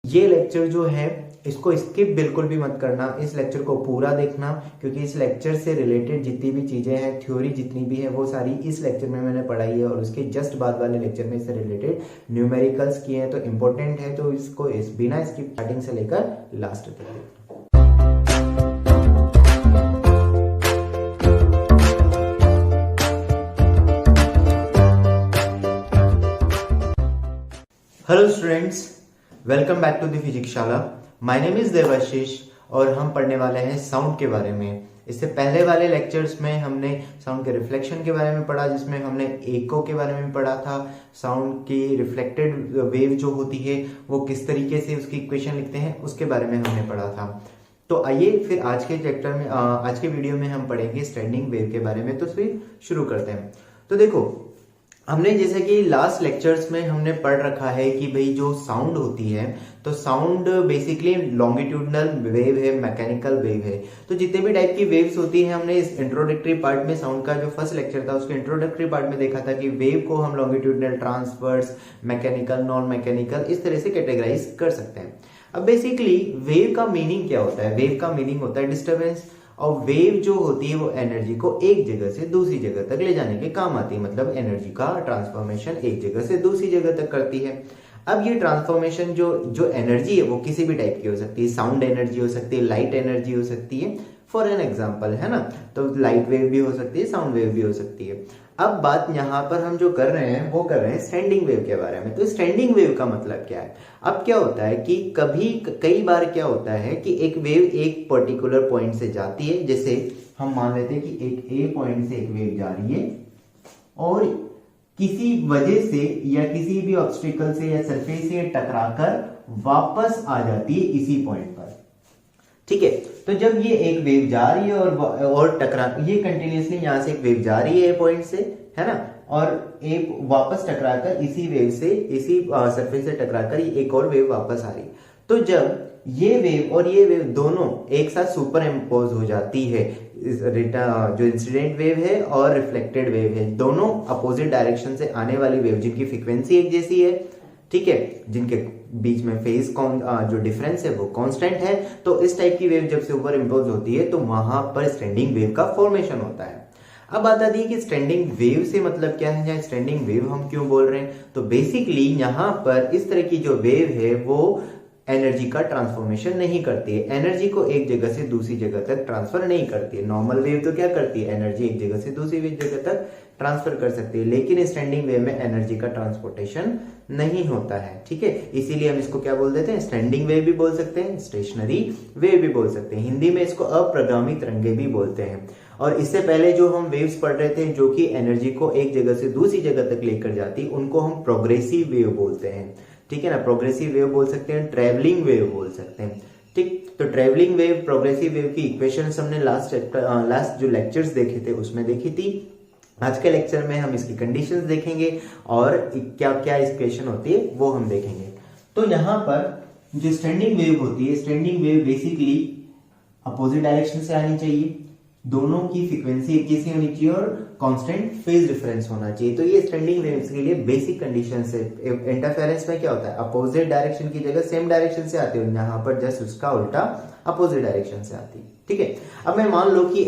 ये लेक्चर जो है इसको स्किप बिल्कुल भी मत करना, इस लेक्चर को पूरा देखना, क्योंकि इस लेक्चर से रिलेटेड जितनी भी चीजें हैं, थ्योरी जितनी भी है, वो सारी इस लेक्चर में मैंने पढ़ाई है और उसके जस्ट बाद वाले लेक्चर में इससे रिलेटेड न्यूमेरिकल्स किए हैं, तो इंपॉर्टेंट है, तो इसको बिना स्किप स्टार्टिंग से लेकर लास्ट तक देखना। Hello students, welcome back to the physics Shala. My name is Devashish और हम पढ़ने वाले हैं साउंड के बारे में। इससे पहले वाले लेक्चर्स में हमने साउंड के रिफ्लेक्शन के बारे में पढ़ा, जिसमें हमने एको के बारे में पढ़ा था। साउंड की रिफ्लेक्टेड वेव जो होती है वो किस तरीके से उसकी इक्वेशन लिखते हैं उसके बारे में हमने पढ़ा था। तो आइए फिर आज के चैप्टर में आज के वीडियो में हम पढ़ेंगे स्टैंडिंग वेव के बारे में। तो फिर शुरू करते हैं। तो देखो, हमने जैसे कि लास्ट लेक्चर्स में हमने पढ़ रखा है कि भाई जो साउंड होती है, तो साउंड बेसिकली लॉन्गिट्यूडनल वेव है, मैकेनिकल वेव है। तो जितने भी टाइप की वेव्स होती है, हमने इस इंट्रोडक्टरी पार्ट में साउंड का जो फर्स्ट लेक्चर था उसके इंट्रोडक्टरी पार्ट में देखा था कि वेव को हम longitudinal, transverse, mechanical, non mechanical इस तरह से कैटेगराइज कर सकते हैं। अब बेसिकली वेव का मीनिंग क्या होता है? वेव का मीनिंग होता है डिस्टर्बेंस, और वेव जो होती है वो एनर्जी को एक जगह से दूसरी जगह तक ले जाने के काम आती है। मतलब एनर्जी का ट्रांसफॉर्मेशन एक जगह से दूसरी जगह तक करती है। अब ये ट्रांसफॉर्मेशन जो एनर्जी है वो किसी भी टाइप की हो सकती है। साउंड एनर्जी हो सकती है, लाइट एनर्जी हो सकती है, फॉर एन एग्जाम्पल, है ना। तो लाइट वेव भी हो सकती है, साउंड वेव भी हो सकती है। अब बात यहाँ पर हम जो कर रहे हैं वो कर रहे हैं स्टैंडिंग वेव के बारे में। तो स्टैंडिंग वेव का मतलब क्या है? अब क्या होता है कि कई बार क्या होता है कि एक वेव एक पर्टिकुलर पॉइंट से जाती है। जैसे हम मान लेते हैं कि एक ए पॉइंट से एक वेव जा रही है और किसी वजह से या किसी भी ऑब्स्टिकल से या सरफेस से टकराकर वापस आ जाती है इसी पॉइंट पर। ठीक है, तो जब ये एक वेव जा रही है और टकरा, ये कंटिन्यूसली यहां से एक वेव जा रही है पॉइंट से, है ना, और एक वापस टकराकर इसी वेव से, इसी सरफेस से टकराकर एक और वेव वापस आ रही है। तो जब ये वेव और ये वेव दोनों एक साथ सुपर इम्पोज हो जाती है, जो इंसिडेंट वेव है और रिफ्लेक्टेड वेव है, दोनों अपोजिट डायरेक्शन से आने वाली वेव जिनकी फ्रीक्वेंसी एक जैसी है, ठीक है, जिनके बीच में फेज जो डिफरेंस है वो कांस्टेंट है, तो इस टाइप की वेव जब से ऊपर इंपोज होती है तो वहां पर स्टैंडिंग वेव का फॉर्मेशन होता है। अब बात आती है कि स्टैंडिंग वेव से मतलब क्या है, या स्टैंडिंग वेव हम क्यों बोल रहे हैं। तो बेसिकली यहाँ पर इस तरह की जो वेव है वो एनर्जी का ट्रांसफॉर्मेशन नहीं करती है, एनर्जी को एक जगह से दूसरी जगह तक ट्रांसफर नहीं करती है। नॉर्मल वेव तो क्या करती है, एनर्जी एक जगह से दूसरी जगह तक ट्रांसफर कर सकती है, लेकिन स्टैंडिंग वेव में एनर्जी का ट्रांसपोर्टेशन नहीं होता है। ठीक है, इसीलिए हम इसको क्या बोल देते हैं, स्टैंडिंग वेव भी बोल सकते हैं, स्टेशनरी वेव भी बोल सकते हैं। हिंदी में इसको अप्रगामी तरंगे भी बोलते हैं। और इससे पहले जो हम वेव्स पढ़ रहे थे जो कि एनर्जी को एक जगह से दूसरी जगह तक लेकर जाती, उनको हम प्रोग्रेसिव वेव बोलते हैं। ठीक है ना, प्रोग्रेसिव वेव बोल सकते हैं, ट्रेवलिंग वेव बोल सकते हैं। ठीक, तो ट्रेवलिंग वेव, प्रोग्रेसिव वेव की इक्वेशंस हमने लास्ट जो लेक्चर्स देखे थे उसमें देखी थी। आज के लेक्चर में हम इसकी कंडीशंस देखेंगे और क्या क्या इक्वेशन होती है वो हम देखेंगे। तो यहाँ पर जो स्टैंडिंग वेव होती है, standing wave basically opposite direction से आनी चाहिए, दोनों की फ्रीक्वेंसी एक जैसी होनी चाहिए और कांस्टेंट फेज डिफरेंस होना चाहिए। तो ये स्टैंडिंग वेव्स के लिए बेसिक कंडीशंस है। इंटरफेरेंस में क्या होता है, अपोजिट डायरेक्शन की जगह सेम डायरेक्शन से आती है, यहाँ पर जस्ट उसका उल्टा अपोजिट डायरेक्शन से आती है। ठीक है, अब मैं मान लो कि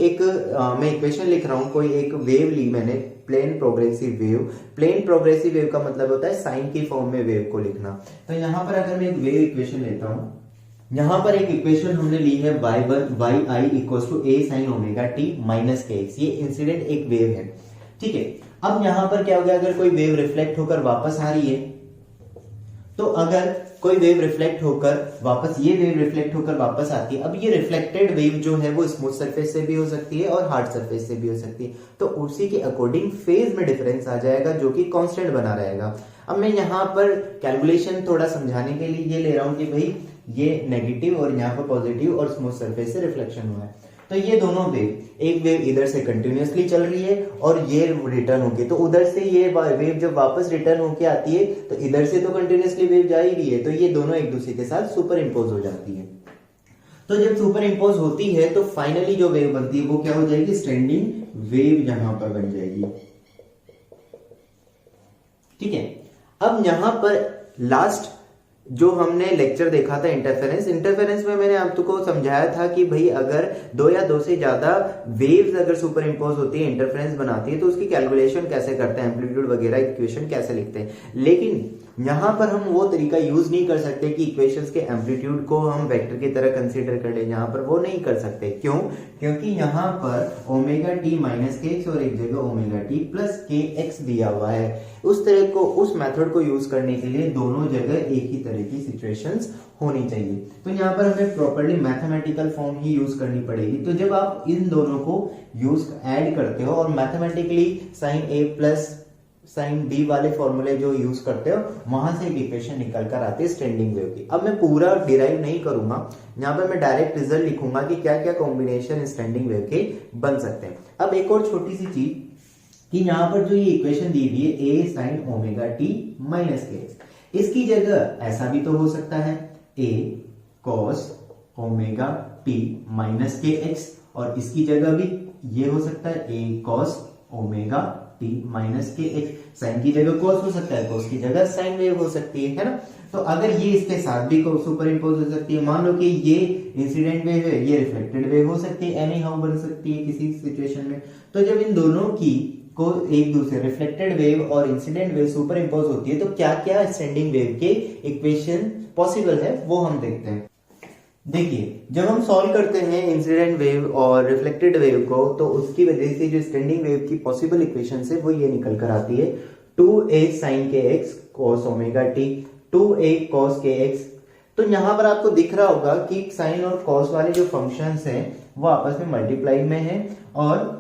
मैं इक्वेशन लिख रहा हूं, कोई एक वेव ली मैंने, plane progressive wave. Plane progressive wave का मतलब होता है साइन की फॉर्म में वेव को लिखना। तो यहाँ पर अगर मैं एक वेव इक्वेशन लेता हूं, यहां पर एक इक्वेशन हमने ली है y i equal to a sin omega t minus kx। ये इंसिडेंट एक वेव है। ठीक है, अब यहां पर क्या हो गया, अगर कोई वेव रिफ्लेक्ट होकर वापस आ रही है, तो अगर कोई वेव रिफ्लेक्ट होकर वापस, ये वेव रिफ्लेक्ट होकर वापस आती है। अब ये रिफ्लेक्टेड वेव जो है वो स्मूथ सरफेस से भी हो सकती है और हार्ड सरफेस से भी हो सकती है। तो उसी के अकॉर्डिंग फेज में डिफरेंस आ जाएगा जो कि कांस्टेंट बना रहेगा। अब मैं यहाँ पर कैलकुलेशन थोड़ा समझाने के लिए ये ले रहा हूं कि भाई ये नेगेटिव और यहाँ पर पॉजिटिव और स्मूथ सरफेस से रिफ्लेक्शन हुआ है। तो ये दोनों वेव, एक वेव इधर से कंटिन्यूअसली चल रही है और ये रिटर्न होके, तो उधर से ये वेव जब वापस रिटर्न होके आती है तो इधर से तो कंटिन्यूअसली वेव जा ही रही है, तो ये दोनों एक दूसरे के साथ सुपर इम्पोज हो जाती है। तो जब सुपर इम्पोज होती है तो फाइनली जो वेव बनती है वो क्या हो जाएगी, स्टैंडिंग वेव यहां पर बन जाएगी। ठीक है, अब यहां पर लास्ट जो हमने लेक्चर देखा था इंटरफेरेंस में मैंने आपको समझाया था कि भाई अगर दो या दो से ज्यादा वेव्स अगर सुपर इम्पोज होती है, इंटरफेरेंस बनाती है, तो उसकी कैलकुलेशन कैसे करते हैं, एम्पलीट्यूड वगैरह इक्वेशन कैसे लिखते हैं। लेकिन यहां पर हम वो तरीका यूज नहीं कर सकते कि इक्वेशंस के एम्पलीट्यूड को हम वेक्टर की तरह कंसीडर कर ले, यहां पर वो नहीं कर सकते। क्यों? क्योंकि यहां पर omega t minus k x और एक जगह omega t plus k x दिया हुआ है। उस तरह को, उस मेथड को यूज करने के लिए दोनों जगह एक ही तरह की सिचुएशंस होनी चाहिए। तो यहाँ पर हमें प्रॉपर्ली मैथमेटिकल फॉर्म ही यूज करनी पड़ेगी। तो जब आप इन दोनों को यूज ऐड करते हो और मैथमेटिकली साइन ए प्लस साइन बी वाले फॉर्मूले जो यूज करते हो, वहां से एक इक्वेशन निकल कर आती है स्टैंडिंग वेव की। अब मैं पूरा डिराइव नहीं करूंगा, यहाँ पे मैं डायरेक्ट रिजल्ट लिखूंगा कि क्या क्या कॉम्बिनेशन स्टैंडिंग वेव के बन सकते हैं। अब एक और छोटी सी चीज कि यहाँ पर जो ये इक्वेशन दी हुई है ए साइन ओमेगा टी माइनस के, इसकी जगह ऐसा भी तो हो सकता है ए cos omega t minus k x, और इसकी जगह भी ये हो सकता है ए cos omega t minus k x. Sign की जगह कॉस हो सकता है, कॉस की जगह साइन वेव हो सकती है ना। तो अगर ये इसके साथ भी सुपर इम्पोज हो सकती है, मान लो कि ये इंसिडेंट वेव है, ये रिफ्लेक्टेड वेव हो सकती है, एनी हाउ बन सकती है किसी सिचुएशन में। तो जब इन दोनों की को एक दूसरे रिफ्लेक्टेड वेव और इंसिडेंट वेव सुपर इम्पोज होती है, तो क्या क्या स्टैंडिंग वेव के इक्वेशन पॉसिबल है वो हम देखते हैं। देखिए, जब हम सॉल्व करते हैं इंसिडेंट वेव और रिफ्लेक्टेड वेव को, तो उसकी वजह से जो स्टैंडिंग वेव की पॉसिबल इक्वेशन है वो ये निकल कर आती है 2a sin के x cos omega T 2a cos के एक्स। तो यहां पर आपको दिख रहा होगा कि साइन और कॉस वाले जो फंक्शंस हैं वो आपस में मल्टीप्लाई में है, और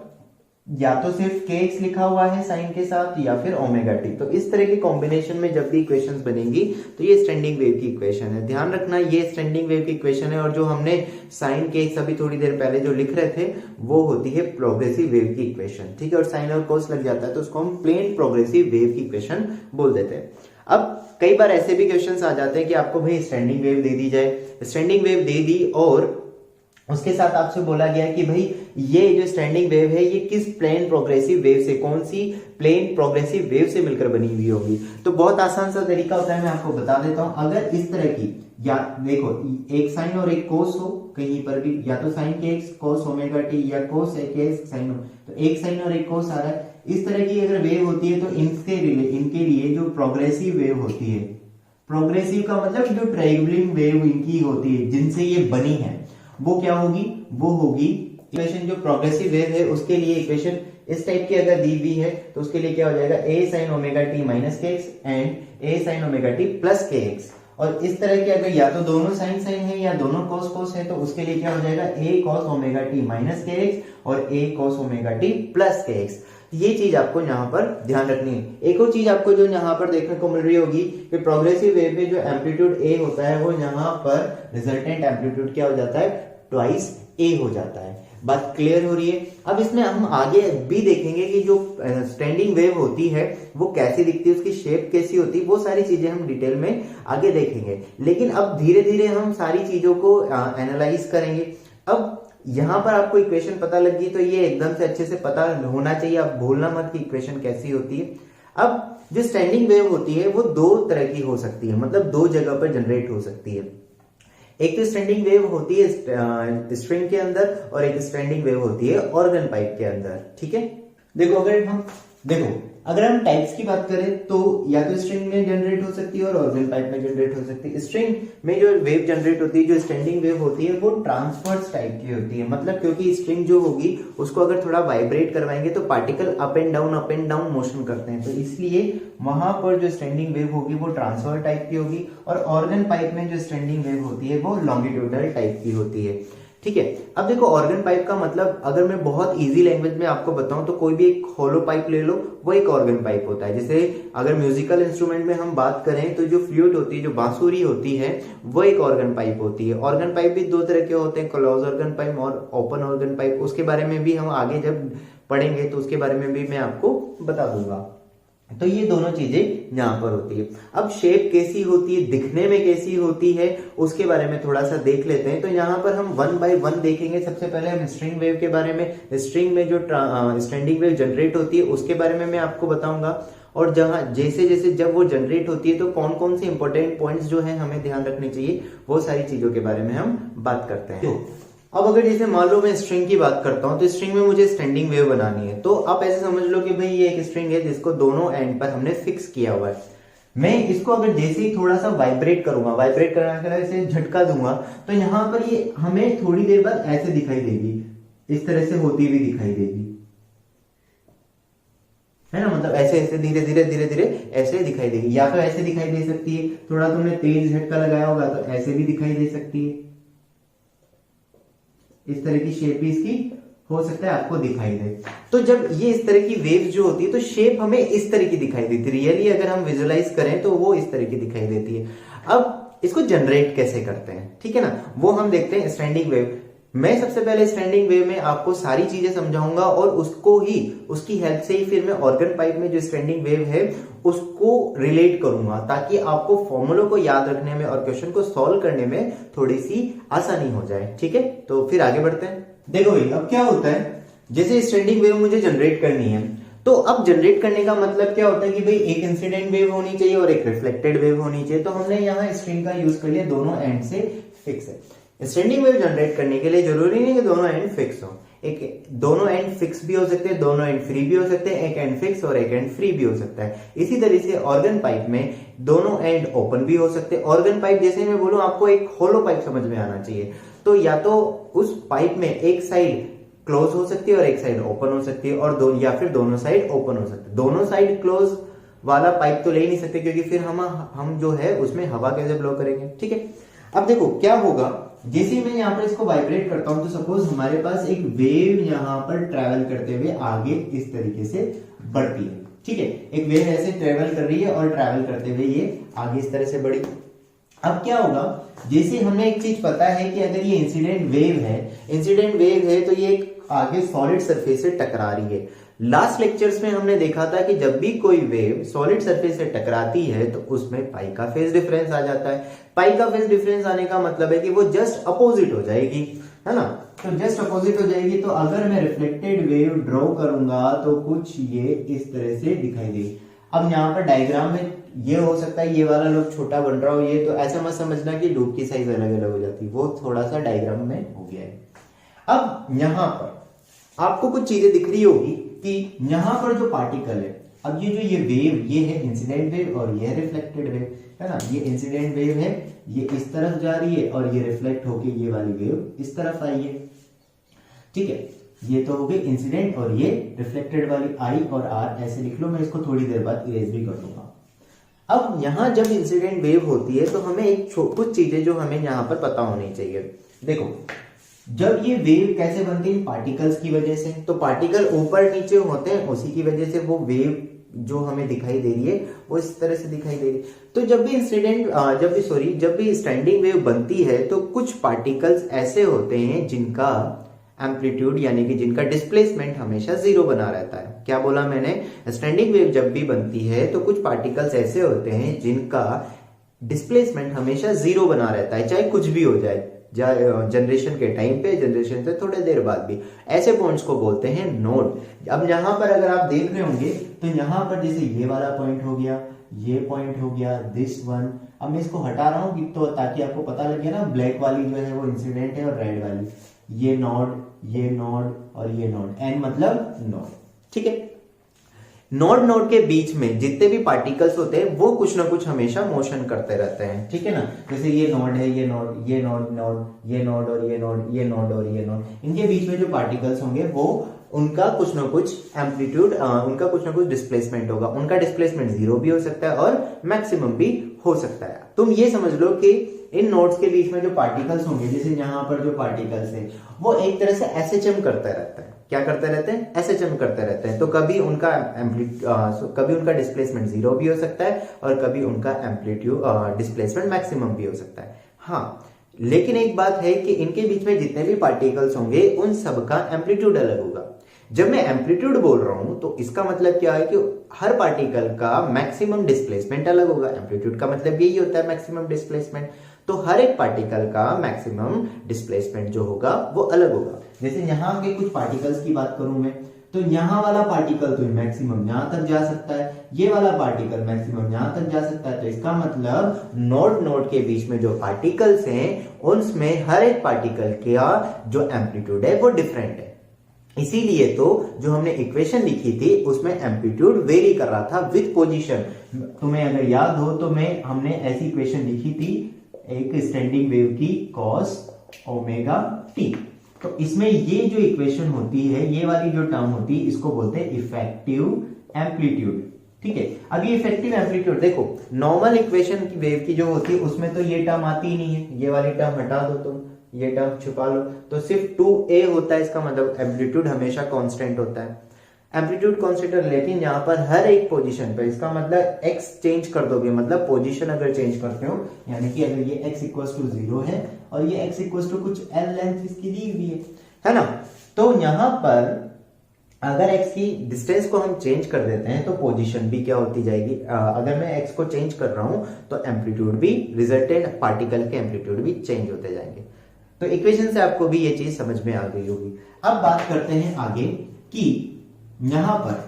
या तो सिर्फ kx लिखा हुआ है साइन के साथ या फिर ओमेगा टी। तो इस तरह के कॉम्बिनेशन में जब भी इक्वेशंस बनेगी तो ये स्टैंडिंग वेव की इक्वेशन है। ध्यान रखना ये स्टैंडिंग वेव की इक्वेशन है, और जो हमने साइन के अभी थोड़ी देर पहले जो लिख रहे थे वो होती है प्रोग्रेसिव वेव की इक्वेशन। ठीक है, और साइन और कोस लग जाता है तो उसको हम प्लेन प्रोग्रेसिव वेव की इक्वेशन बोल देते हैं। अब कई बार ऐसे भी क्वेश्चंस आ जाते हैं कि आपको भाई स्टैंडिंग वेव दे दी जाए, स्टैंडिंग वेव दे दी और उसके साथ आपसे बोला गया कि भाई ये जो स्टैंडिंग वेव है ये किस प्लेन प्रोग्रेसिव वेव से, कौन सी प्लेन प्रोग्रेसिव वेव से मिलकर बनी हुई होगी। तो बहुत आसान सा तरीका होता है, मैं आपको बता देता हूं। अगर इस तरह की, या देखो एक साइन और एक कोस हो कहीं पर भी, या तो साइन के एक्स कोस ओमेगा टी या कोस के एक्स साइन, तो एक साइन और एक कोस आ रहा है। इस तरह की अगर वेव होती है तो इनके लिए जो प्रोग्रेसिव वेव होती है, प्रोग्रेसिव का मतलब जो ट्रैवलिंग वेव इनकी होती है जिनसे ये बनी है, वो क्या होगी, वो होगी इक्वेशन जो प्रोग्रेसिव वेव है उसके लिए इक्वेशन इस टाइप की अगर दी हुई है तो उसके लिए क्या हो जाएगा a sin omega t minus k x and a sin omega t plus k x. और इस तरह की अगर या तो दोनों साइन साइन है या दोनों कॉस कॉस है तो उसके लिए क्या हो जाएगा a cos omega t minus k x और a cos omega t plus k x. ये चीज आपको यहाँ पर ध्यान रखनी है। एक और चीज आपको जो यहाँ पर देखने को मिल रही होगी कि प्रोग्रेसिव वेव में जो एम्पलीट्यूड a होता है वो यहाँ पर रिजल्टेंट एम्पलीट्यूड क्या हो जाता है, ट्वाइस a हो जाता है। बात क्लियर हो रही है। अब इसमें हम आगे भी देखेंगे कि जो स्टैंडिंग वेव होती है वो कैसी दिखती है, उसकी शेप कैसी होती है, वो सारी चीजें हम डिटेल में आगे देखेंगे। लेकिन अब धीरे धीरे हम सारी चीजों को एनालाइज करेंगे। अब यहां पर आपको इक्वेशन पता लगी तो ये एकदम से अच्छे से पता होना चाहिए, आप भूलना मत कि इक्वेशन कैसी होती है। अब जो स्टैंडिंग वेव होती है वो दो तरह की हो सकती है, मतलब दो जगह पर जनरेट हो सकती है। एक तो स्टैंडिंग वेव होती है स्ट्रिंग के अंदर और एक स्टैंडिंग वेव होती है ऑर्गन पाइप के अंदर। ठीक है, अगर हम टाइप्स की बात करें तो या तो स्ट्रिंग में जनरेट हो सकती है और ऑर्गन पाइप में जनरेट हो सकती है। स्ट्रिंग में जो वेव जनरेट होती है, जो स्टैंडिंग वेव होती है वो ट्रांसवर्स टाइप की होती है, मतलब क्योंकि स्ट्रिंग जो होगी उसको अगर थोड़ा वाइब्रेट करवाएंगे तो particle up and down motion करते हैं, तो इसलिए वहां पर जो स्टैंडिंग वेव होगी वो ट्रांसफर टाइप की होगी। और ऑर्गन पाइप में जो स्टैंडिंग वेव होती है वो लॉन्गिट्यूडनल टाइप की होती है। ठीक है, अब देखो ऑर्गन पाइप का मतलब अगर मैं बहुत इजी लैंग्वेज में आपको बताऊं तो कोई भी एक होलो पाइप ले लो, वो एक ऑर्गन पाइप होता है। जैसे अगर म्यूजिकल इंस्ट्रूमेंट में हम बात करें तो जो फ्लूट होती है, जो बांसुरी होती है, वो एक ऑर्गन पाइप होती है। ऑर्गन पाइप भी दो तरह के होते हैं, क्लोज ऑर्गन पाइप और ओपन ऑर्गन पाइप। उसके बारे में भी हम आगे जब पढ़ेंगे तो उसके बारे में भी मैं आपको बता दूंगा। तो ये दोनों चीजें यहां पर होती है। अब शेप कैसी होती है, दिखने में कैसी होती है, उसके बारे में थोड़ा सा देख लेते हैं। तो यहाँ पर हम वन बाय वन देखेंगे। सबसे पहले हम स्ट्रिंग वेव के बारे में, स्ट्रिंग में जो स्टैंडिंग वेव जनरेट होती है उसके बारे में मैं आपको बताऊंगा। और जहां जैसे जैसे जब वो जनरेट होती है तो कौन कौन से इंपॉर्टेंट पॉइंट्स जो है हमें ध्यान रखने चाहिए, वो सारी चीजों के बारे में हम बात करते हैं। अब अगर जैसे मान लो मैं स्ट्रिंग की बात करता हूं, तो स्ट्रिंग में मुझे स्टैंडिंग वेव बनानी है। तो आप ऐसे समझ लो कि भाई ये एक स्ट्रिंग है जिसको दोनों एंड पर हमने फिक्स किया हुआ है। मैं इसको अगर जैसे ही थोड़ा सा वाइब्रेट करूंगा, वाइब्रेट करने के लिए इसे झटका दूंगा, तो यहां पर ये हमें थोड़ी देर बाद ऐसे दिखाई देगी, इस तरह से होती हुई दिखाई देगी, है ना। मतलब ऐसे ऐसे धीरे धीरे धीरे धीरे ऐसे दिखाई देगी, या तो ऐसे दिखाई दे सकती है, थोड़ा तुमने तेज झटका लगाया होगा तो ऐसे भी दिखाई दे सकती है। इस तरह की शेप भी इसकी हो सकता है आपको दिखाई दे। तो जब ये इस तरह की वेव जो होती है तो शेप हमें इस तरह की दिखाई देती है। रियली अगर हम विजुअलाइज करें तो वो इस तरह की दिखाई देती है। अब इसको जनरेट कैसे करते हैं, ठीक है ना, वो हम देखते हैं। स्टैंडिंग वेव, मैं सबसे पहले स्टैंडिंग वेव में आपको सारी चीजें समझाऊंगा और उसको ही, उसकी हेल्प से ही फिर मैं ऑर्गन पाइप में जो स्टैंडिंग वेव है उसको रिलेट करूंगा, ताकि आपको फॉर्मूलों को याद रखने में और क्वेश्चन को सॉल्व करने में थोड़ी सी आसानी हो जाए, ठीक है। तो फिर आगे बढ़ते हैं। देखो भाई अब क्या होता है, जैसे स्टैंडिंग वेव मुझे जनरेट करनी है, तो अब जनरेट करने का मतलब क्या होता है कि भाई एक इंसिडेंट वेव होनी चाहिए और एक रिफ्लेक्टेड वेव होनी चाहिए। तो हमने यहाँ स्ट्रिंग का यूज कर लिया, दोनों एंड से फिक्स है। स्टैंडिंग वेव जनरेट करने के लिए जरूरी नहीं कि दोनों एंड फिक्स हो, एक दोनों एंड फिक्स भी हो सकते हैं, दोनों एंड फ्री भी हो सकते हैं, एक एंड फिक्स और एक एंड फ्री भी हो सकता है। इसी तरह से ऑर्गन पाइप में दोनों एंड ओपन भी हो सकते हैं। ऑर्गन पाइप जैसे मैं बोलूं, आपको एक होलो पाइप समझ में आना चाहिए, तो या तो उस पाइप में एक साइड क्लोज हो सकती है और एक साइड ओपन हो सकती है, और दो या फिर दोनों साइड ओपन हो सकते हैं। दोनों साइड क्लोज वाला पाइप तो ले ही नहीं सकते, क्योंकि फिर हम जो है उसमें हवा कैसे ब्लो करेंगे, ठीक है। अब देखो क्या होगा, जैसे ही मैं यहाँ पर इसको वाइब्रेट करता हूं, तो सपोज हमारे पास एक वेव यहाँ पर ट्रैवल करते हुए आगे इस तरीके से बढ़ती है, ठीक है। एक वेव ऐसे ट्रैवल कर रही है और ट्रैवल करते हुए ये आगे इस तरह से बढ़ी। अब क्या होगा, जैसे हमें एक चीज पता है कि अगर ये इंसिडेंट वेव है तो ये एक आगे सॉलिड सरफेस से टकरा रही है। लास्ट लेक्चर्स में हमने देखा था कि जब भी कोई वेव सॉलिड सरफेस से टकराती है तो उसमें पाई का फेज डिफरेंस आ जाता है। पाई का फेज डिफरेंस आने का मतलब है कि वो जस्ट अपोजिट हो जाएगी, है ना। तो जस्ट अपोजिट हो जाएगी, तो अगर मैं रिफ्लेक्टेड वेव ड्रॉ करूंगा तो कुछ ये इस तरह से दिखाई देगी। अब यहाँ पर डायग्राम में ये हो सकता है ये वाला लोग छोटा बन रहा हो, ये तो ऐसा मत समझना कि लूप की साइज अलग अलग हो जाती है, वो थोड़ा सा डायग्राम में हो गया है। अब यहाँ पर आपको कुछ चीजें दिख रही होगी कि यहाँ पर जो पार्टिकल है, अब ये वेव, ये है इंसिडेंट वेव और ये है रिफ्लेक्टेड वेव, है ना। ये इंसिडेंट वेव है, ये इस तरफ जा रही है, और ये रिफ्लेक्ट होके ये वाली वेव इस तरफ आई है, ठीक है। ये तो हो गई इंसिडेंट और ये रिफ्लेक्टेड वाली, आई और आर ऐसे लिख लो, मैं इसको थोड़ी देर बाद इरेज भी कर दूंगा। अब यहां जब इंसिडेंट वेव होती है तो हमें कुछ चीजें जो हमें यहां पर पता होनी चाहिए। देखो जब ये वेव कैसे बनती है, पार्टिकल्स की वजह से। तो पार्टिकल ऊपर नीचे होते हैं, उसी की वजह से वो वेव जो हमें दिखाई दे रही है वो इस तरह से दिखाई दे रही है। तो जब भी स्टैंडिंग वेव बनती है तो कुछ पार्टिकल्स ऐसे होते हैं जिनका एम्पलीट्यूड यानी कि जिनका डिस्प्लेसमेंट हमेशा जीरो बना रहता है। क्या बोला मैंने, स्टैंडिंग वेव जब भी बनती है तो कुछ पार्टिकल्स ऐसे होते हैं जिनका डिस्प्लेसमेंट हमेशा जीरो बना रहता है, चाहे कुछ भी हो जाए, जनरेशन के टाइम पे, जनरेशन से थोड़ी देर बाद भी। ऐसे पॉइंट्स को बोलते हैं नोड। अब यहाँ पर अगर आप देख रहे होंगे तो यहाँ पर जैसे ये वाला पॉइंट हो गया, ये पॉइंट हो गया, दिस वन। अब मैं इसको हटा रहा हूँ तो ताकि आपको पता लगे ना, ब्लैक वाली जो है वो इंसिडेंट है और रेड वाली ये नोड और ये नोड, एन मतलब नोड, ठीक है। नोड के बीच में जितने भी पार्टिकल्स होते हैं वो कुछ ना कुछ हमेशा मोशन करते रहते हैं, ठीक है ना। जैसे ये नोड है, ये नोड, ये नोड और ये नोड, इनके बीच में जो पार्टिकल्स होंगे वो उनका कुछ ना कुछ एम्पलीट्यूड, उनका कुछ ना कुछ डिस्प्लेसमेंट होगा। उनका डिस्प्लेसमेंट जीरो भी हो सकता है और मैक्सिमम भी हो सकता है। तुम ये समझ लो कि इन नोड्स के बीच में जो पार्टिकल्स होंगे, जैसे यहाँ पर जो पार्टिकल्स है वो एक तरह से एसएचएम करता रहता है। क्या करते रहते हैं, एसएचएम करते रहते हैं। तो कभी उनका डिस्प्लेसमेंट जीरो भी हो सकता है और कभी उनका एम्पलीट्यूड डिस्प्लेसमेंट मैक्सिमम भी हो सकता है। हाँ, लेकिन एक बात है कि इनके बीच में जितने भी पार्टिकल्स होंगे उन सबका एम्पलीट्यूड अलग होगा। जब मैं एम्पलीट्यूड बोल रहा हूं तो इसका मतलब क्या है कि हर पार्टिकल का मैक्सिमम डिस्प्लेसमेंट अलग होगा। एम्पलीट्यूड का मतलब यही होता है मैक्सिमम डिस्प्लेसमेंट। तो हर एक पार्टिकल का मैक्सिमम डिस्प्लेसमेंट जो होगा वो अलग होगा। जैसे यहाँ के कुछ पार्टिकल्स की बात करूं मैं, तो यहाँ वाला पार्टिकल तो मैक्सिमम यहां तक जा सकता है, ये वाला पार्टिकल मैक्सिमम यहां तक जा सकता है। तो इसका मतलब नोड नोड के बीच में जो पार्टिकल्स हैं उनमें हर एक पार्टिकल का जो एम्पलीट्यूड है वो डिफरेंट है। इसीलिए तो जो हमने इक्वेशन लिखी थी उसमें एम्पलीट्यूड वेरी कर रहा था विद पोजीशन। तुम्हें अगर याद हो तो हमने ऐसी इक्वेशन लिखी थी एक स्टैंडिंग वेव की cos ओमेगा टी। तो इसमें ये जो इक्वेशन होती है, ये वाली जो टर्म होती है, इसको बोलते हैं इफेक्टिव एम्पलीट्यूड। ठीक है, अब ये इफेक्टिव एम्पलीट्यूड देखो, नॉर्मल इक्वेशन की वेव की जो होती है उसमें तो ये टर्म आती ही नहीं है, ये वाली टर्म हटा दो तुम, ये टर्म छुपा लो, तो सिर्फ 2a होता है। इसका मतलब एम्पलीट्यूड हमेशा कांस्टेंट होता है, एम्पलीट्यूड कांस्टेंट है। लेकिन यहाँ पर हर एक पोजीशन पे, इसका मतलब x चेंज कर दोगे, मतलब पोजीशन अगर चेंज करते हो, यानी कि अगर ये x इक्वल टू 0 है और ये x इक्वल टू कुछ l लेंथ इसकी दी हुई है ना, तो यहाँ पर अगर x की डिस्टेंस को हम चेंज कर देते हैं तो पोजीशन भी क्या होती जाएगी। अगर मैं x को चेंज कर रहा हूं तो एम्पलीट्यूड भी, रिजल्टेंट पार्टिकल के एम्पलीट्यूड भी चेंज होते जाएंगे। तो इक्वेशन से आपको भी ये चीज समझ में आ गई होगी। अब बात करते हैं आगे कि यहां पर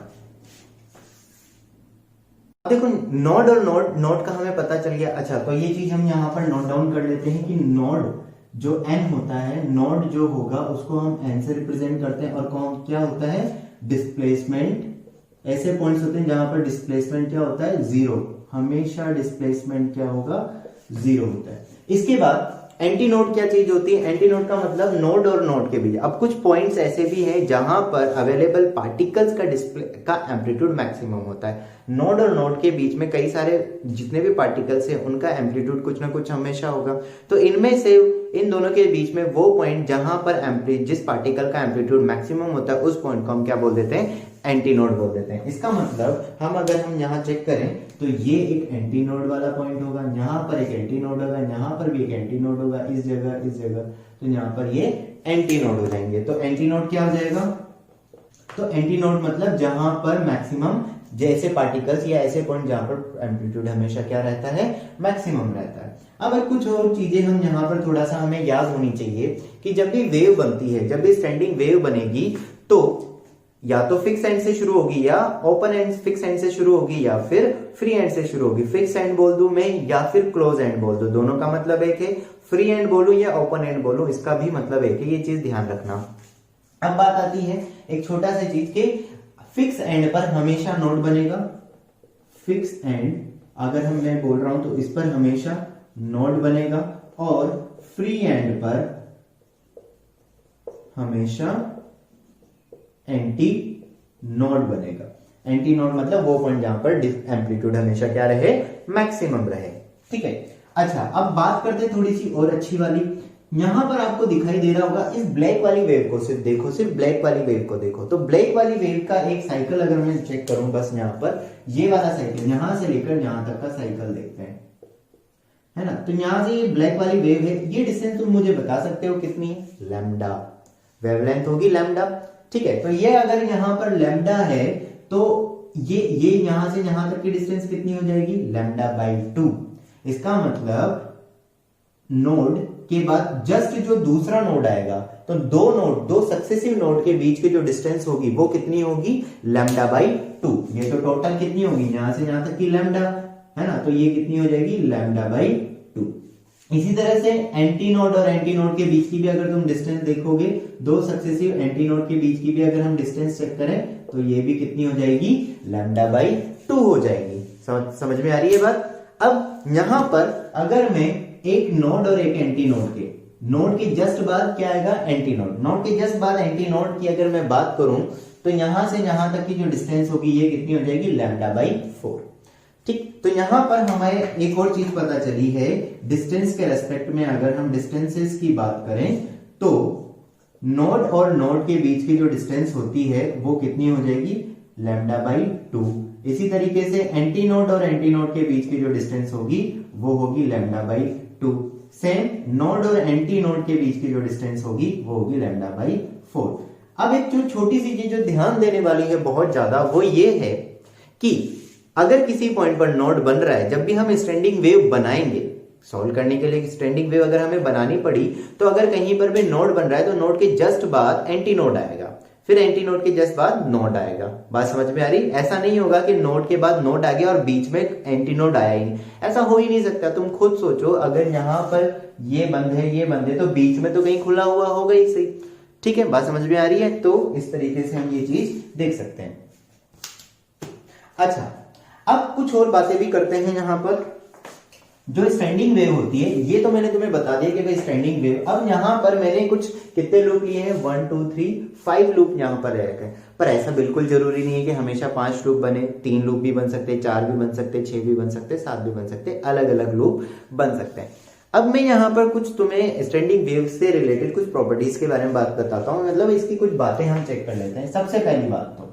देखो नोड और नोड का हमें पता चल गया। अच्छा, तो ये चीज हम यहां पर नोट डाउन कर लेते हैं कि नोड जो n होता है, नोड जो होगा उसको हम n से रिप्रेजेंट करते हैं, और कौन क्या होता है, डिस्प्लेसमेंट। ऐसे पॉइंट्स होते हैं जहां पर डिस्प्लेसमेंट क्या होता है, जीरो, हमेशा डिस्प्लेसमेंट क्या होगा, जीरो होता है। इसके बाद एंटी नोड क्या चीज होती है, एंटी नोड का मतलब नोड और नोड के बीच। अब कुछ पॉइंट्स ऐसे भी हैं जहां पर अवेलेबल पार्टिकल्स का डिस्प्ले का एम्पलीट्यूड मैक्सिमम होता है। नोड और नोड के बीच में कई सारे जितने भी पार्टिकल्स हैं उनका एम्पलीट्यूड कुछ ना कुछ हमेशा होगा। तो इनमें से इन दोनों के बीच में वो पॉइंट जहां पर जिस पार्टिकल का एम्पलीट्यूड मैक्सिमम होता है उस पॉइंट को हम क्या बोल देते हैं, एंटी नोड बोल देते हैं। इसका मतलब अगर हम यहाँ चेक करें तो ये एक एंटी नोड वाला पॉइंट होगा, यहाँ पर एक एंटी नोड होगा, यहाँ पर भी एक एंटी नोड होगा, इस जगह, तो यहाँ पर ये एंटी नोड हो जाएंगे। तो एंटी नोड क्या हो जाएगा, तो एंटी नोड मतलब जहां पर मैक्सिमम, जैसे पार्टिकल्स या ऐसे पॉइंट जहां पर एम्पलीट्यूड हमेशा क्या रहता है, मैक्सिमम रहता है। अब कुछ और चीजें हम यहाँ पर थोड़ा सा हमें याद होनी चाहिए कि जब भी वेव बनती है, जब भी स्टैंडिंग वेव बनेगी तो या तो फिक्स एंड से शुरू होगी, या ओपन एंड फिक्स एंड से शुरू होगी, या फिर फ्री एंड से शुरू होगी। फिक्स एंड बोल दूं मैं या फिर क्लोज एंड बोल दूं, दोनों का मतलब एक है। फ्री एंड बोलूं या ओपन एंड बोलूं, इसका भी मतलब एक है। ये चीज ध्यान रखना। अब बात आती है एक छोटा सा चीज के, फिक्स एंड पर हमेशा नोड बनेगा। फिक्स एंड अगर मैं बोल रहा हूं तो इस पर हमेशा नोड बनेगा, और फ्री एंड पर हमेशा एंटी नोड बनेगा। एंटी नोड मतलब वो पॉइंट जहां पर एम्पलीट्यूड हमेशा क्या रहे, मैक्सिमम रहे। ठीक है, अच्छा अब बात करते हैं थोड़ी सी और अच्छी वाली। यहां पर आपको दिखाई दे रहा होगा, इस ब्लैक वाली वेव को सिर्फ देखो, सिर्फ ब्लैक वाली वेव को देखो। तो ब्लैक वाली वेव का एक साइकिल अगर मैं चेक करूं, बस यहाँ पर ये वाला साइकिल, यहां से लेकर यहां तक का साइकिल देखते हैं, है ना। तो यहां से ये ब्लैक वाली वेव है, ये डिस्टेंस तुम मुझे बता सकते हो कितनी है, लैम्डा, वेवलेंथ होगी लैम्डा। ठीक है, तो ये अगर यहां पर लैम्डा है तो ये यहां से यहां तक की डिस्टेंस कितनी हो जाएगी, लैम्डा बाई 2। इसका मतलब नोड के बाद जस्ट जो दूसरा नोड आएगा, तो दो सक्सेसिव नोड के बीच की जो डिस्टेंस होगी वो कितनी होगी, लैम्डा बाई 2। ये तो टोटल कितनी होगी, यहां से यहां तक की लैम्डा, है ना, तो ये कितनी हो जाएगी, लैम्डा बाई 2। इसी तरह से एंटी नोड और एंटी नोड के बीच की भी अगर तुम डिस्टेंस देखोगे, दो सक्सेसिव एंटी नोड के बीच की भी अगर हम डिस्टेंस चेक करें तो ये भी कितनी हो जाएगी, लैम्डा बाई 2 हो जाएगी। समझ में आ रही है बात। अब यहां पर अगर मैं एक नोड और एक एंटी नोड के जस्ट बाद क्या आएगा, एंटी नोड के जस्ट बाद एंटी नोड की अगर मैं बात करूं तो यहां से यहां तक की जो डिस्टेंस होगी ये कितनी हो जाएगी, लैम्डा बाई 4। ठीक, तो यहां पर हमें एक और चीज पता चली है, डिस्टेंस के रेस्पेक्ट में अगर हम डिस्टेंसेस की बात करें तो नोड और नोड के बीच की जो डिस्टेंस होती है वो कितनी हो जाएगी, लैम्डा बाई 2। इसी तरीके से एंटी नोड और एंटी नोड के बीच की जो डिस्टेंस होगी वो होगी लैम्डा बाई 2। सेम नोड और एंटी नोड के बीच की जो डिस्टेंस होगी वो होगी लैम्डा बाई 4। अब एक जो छोटी सी चीज जो ध्यान देने वाली है बहुत ज्यादा, वो ये है कि अगर किसी पॉइंट पर नोड बन रहा है, जब भी हम स्टैंडिंग वेव बनाएंगे, सॉल्व करने के लिए स्टैंडिंग वेव अगर हमें बनानी पड़ी, तो अगर कहीं पर भी नोड बन रहा है तो नोड के जस्ट बाद एंटी नोड आएगा। फिर एंटी नोड के जस्ट बाद नोड आएगा। बात समझ में आ रही? ऐसा नहीं होगा कि नोड के बाद नोड आ गया और बीच में एंटी नोड आया ही नहीं, ऐसा हो ही नहीं सकता। तुम खुद सोचो, अगर यहाँ पर ये बंद है ये बंद है तो बीच में तो कहीं खुला हुआ होगा ही सही। ठीक है, बात समझ में आ रही है? तो इस तरीके से हम ये चीज देख सकते हैं। अच्छा, अब कुछ और बातें भी करते हैं। यहाँ पर जो स्टैंडिंग वेव होती है, ये तो मैंने तुम्हें बता दिया कि भाई स्टैंडिंग वेव। अब यहाँ पर मैंने कुछ कितने लूप लिए हैं, 1 2 3 5 लूप यहाँ पर रखे। पर ऐसा बिल्कुल जरूरी नहीं है कि हमेशा 5 लूप बने। 3 लूप भी बन सकते, 4 भी बन सकते, 6 भी बन सकते, 7 भी बन सकते, अलग अलग लूप बन सकते हैं। अब मैं यहाँ पर कुछ तुम्हें स्टैंडिंग वेव से रिलेटेड कुछ प्रॉपर्टीज के बारे में बात बताता हूँ, मतलब इसकी कुछ बातें हम चेक कर लेते हैं। सबसे पहली बात तो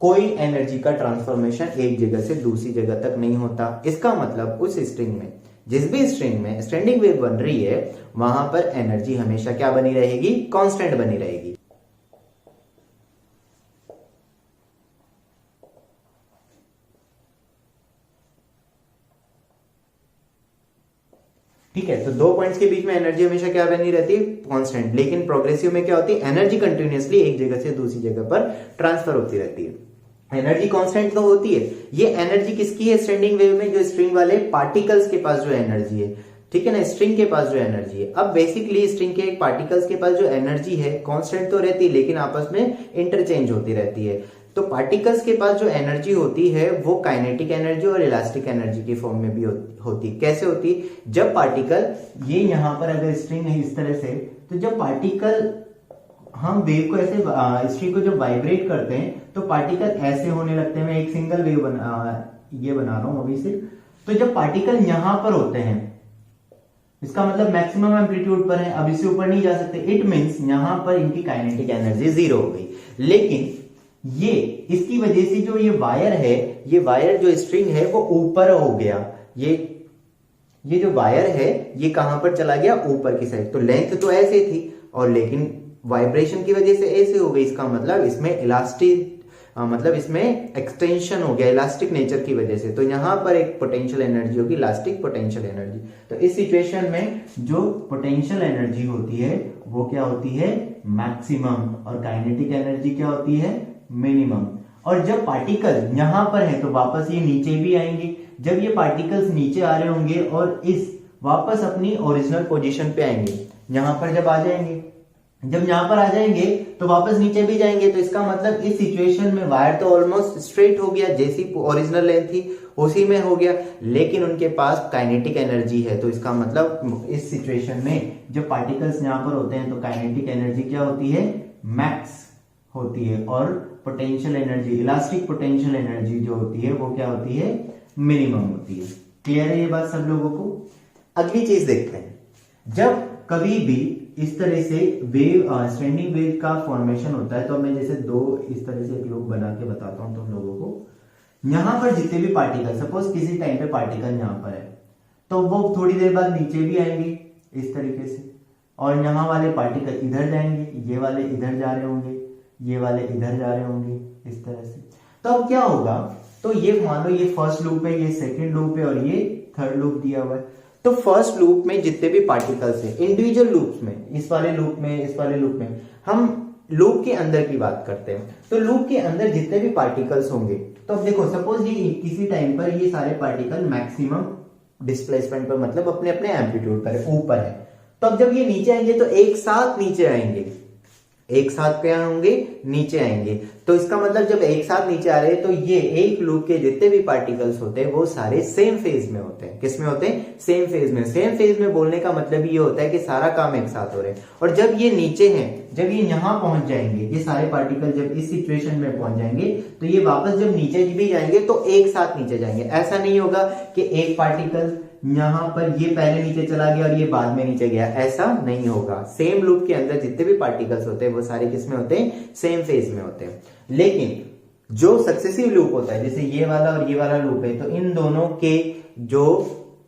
कोई एनर्जी का ट्रांसफॉर्मेशन एक जगह से दूसरी जगह तक नहीं होता। इसका मतलब उस स्ट्रिंग में, जिस भी स्ट्रिंग में स्टैंडिंग वेव बन रही है, वहां पर एनर्जी हमेशा क्या बनी रहेगी? कांस्टेंट बनी रहेगी। ठीक है, तो दो पॉइंट्स के बीच में एनर्जी हमेशा क्या बनी रहती है? कांस्टेंट। लेकिन प्रोग्रेसिव में क्या होती है? एनर्जी कंटिन्यूअसली एक जगह से दूसरी जगह पर ट्रांसफर होती रहती है। एनर्जी कांस्टेंट तो होती है। ये एनर्जी किसकी है स्टैंडिंग वेव में? जो स्ट्रिंग वाले पार्टिकल्स के पास जो एनर्जी है, ठीक है ना, स्ट्रिंग के पास जो एनर्जी है। अब बेसिकली स्ट्रिंग के पार्टिकल्स के पास जो एनर्जी है कांस्टेंट तो रहती है, लेकिन आपस में इंटरचेंज होती रहती है। तो पार्टिकल्स के पास जो एनर्जी होती है वो काइनेटिक एनर्जी और इलास्टिक एनर्जी की फॉर्म में भी होती। कैसे होती? जब पार्टिकल, ये यहां पर अगर स्ट्रिंग है इस तरह से, तो जब पार्टिकल, हम वेव को ऐसे स्ट्रिंग को जब वाइब्रेट करते हैं तो पार्टिकल ऐसे होने लगते हैं। मैं एक सिंगल वेव ये बना रहा हूं अभी से। तो जब पार्टिकल यहां पर होते हैं, इसका मतलब मैक्सिमम एम्पलीट्यूड पर है, अब इससे ऊपर नहीं जा सकते। इट मींस यहां पर इनकी काइनेटिक एनर्जी 0 हो गई। लेकिन ये इसकी वजह से जो ये वायर है, ये वायर जो स्ट्रिंग है वो ऊपर हो गया। ये जो वायर है ये कहां पर चला गया? ऊपर की साइड। तो लेंथ तो ऐसे थी, और लेकिन वाइब्रेशन की वजह से ऐसे हो गई। इसका मतलब इसमें इलास्टिक, मतलब इसमें एक्सटेंशन हो गया इलास्टिक नेचर की वजह से। तो यहां पर एक पोटेंशियल एनर्जी होगी, इलास्टिक पोटेंशियल एनर्जी। तो इस सिचुएशन में जो पोटेंशियल एनर्जी होती है वो क्या होती है? मैक्सिमम। और काइनेटिक एनर्जी क्या होती है? मिनिमम। और जब पार्टिकल यहां पर है तो वापस ये नीचे भी आएंगे। जब ये पार्टिकल्स नीचे आ रहे होंगे और इस वापस अपनी ओरिजिनल पोजीशन पे आएंगे, यहां पर जब आ जाएंगे, जब यहां पर आ जाएंगे तो वापस नीचे भी जाएंगे। तो इसका मतलब इस सिचुएशन में वायर तो ऑलमोस्ट स्ट्रेट हो गया, जैसी ओरिजिनल लेंथ थी उसी में हो गया, लेकिन उनके पास काइनेटिक एनर्जी है। तो इसका मतलब इस सिचुएशन में जब पार्टिकल्स यहां पर होते हैं तो काइनेटिक एनर्जी क्या होती है? मैक्स होती है। और potential energy, elastic potential energy जो होती है वो क्या होती है? मिनिमम होती है। क्लियर है ये बात सब लोगों को? अगली चीज देखते हैं। जब कभी भी इस तरह से वेव, स्टैंडिंग वेव का फॉर्मेशन होता है, तो मैं जैसे दो इस तरह से ग्लोब बना के बताता हूं तुम लोगों को। यहां पर जितने भी पार्टिकल, सपोज किसी टाइम पे पार्टिकल यहां पर है, तो वो थोड़ी देर बाद नीचे भी आएंगे इस तरीके से, और यहाँ वाले पार्टिकल इधर जाएंगे, ये वाले इधर जा रहे होंगे, ये वाले इधर जा रहे होंगे इस तरह से। तो अब क्या होगा? तो ये मान लो ये फर्स्ट लूप है, ये सेकंड लूप है और ये थर्ड लूप दिया हुआ है। तो फर्स्ट लूप में जितने भी पार्टिकल्स हैं, इंडिविजुअल लूप्स में, इस वाले लूप में, इस वाले लूप में, हम लूप के अंदर की बात करते हैं। तो लूप के अंदर जितने भी पार्टिकल्स होंगे, तो अब देखो सपोज ये किसी टाइम पर ये सारे पार्टिकल मैक्सिमम डिस्प्लेसमेंट पर, मतलब अपने अपने एम्पलीट्यूड पर ऊपर है। तो अब जब ये नीचे आएंगे तो एक साथ नीचे आएंगे, एक साथ क्या होंगे? नीचे आएंगे। तो इसका मतलब जब एक साथ नीचे आ रहे हैं तो ये एक लूप के जितने भी पार्टिकल्स होते हैं वो सारे सेम फेज में होते हैं। किस में होते हैं? सेम फेज में। सेम फेज में बोलने का मतलब ये होता है कि सारा काम एक साथ हो रहे हैं। और जब ये नीचे हैं, जब ये यहां पहुंच जाएंगे, ये सारे पार्टिकल जब इस सिचुएशन में पहुंच जाएंगे तो ये वापस जब नीचे भी जाएंगे तो एक साथ नीचे जाएंगे। ऐसा नहीं होगा कि एक पार्टिकल यहां पर ये पहले नीचे चला गया और ये बाद में नीचे गया, ऐसा नहीं होगा। सेम लूप के अंदर जितने भी पार्टिकल्स होते हैं वो सारे किस में होते हैं? सेम फेज में होते हैं। लेकिन जो सक्सेसिव लूप होता है, जैसे ये वाला और ये वाला लूप है, तो इन दोनों के जो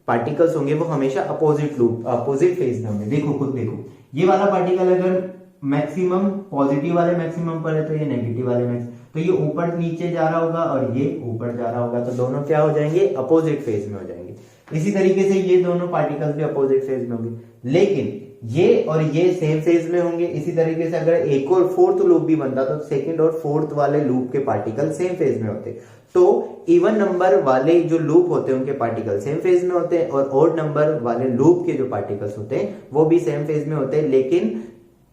पार्टिकल्स होंगे वो हमेशा अपोजिट लूप, अपोजिट फेज में होंगे। देखो खुद देखो, ये वाला पार्टिकल अगर मैक्सिमम पॉजिटिव वाले मैक्सिमम पर है तो ये नेगेटिव वाले मैक्सिमम, तो ये ऊपर नीचे जा रहा होगा और ये ऊपर जा रहा होगा, तो दोनों क्या हो जाएंगे? अपोजिट फेज में हो जाएंगे। इसी तरीके से ये दोनों पार्टिकल्स भी अपोजिट फेज में होंगे। लेकिन ये और ये सेम फेज में होंगे। इसी तरीके से अगर एक और फोर्थ लूप भी बनता तो सेकंड और फोर्थ वाले लूप के पार्टिकल सेम फेज में होते। तो इवन नंबर वाले जो लूप होते हैं उनके पार्टिकल सेम फेज में होते हैं, और ऑड नंबर वाले लूप के जो पार्टिकल्स होते हैं वो भी सेम फेज में होते हैं, लेकिन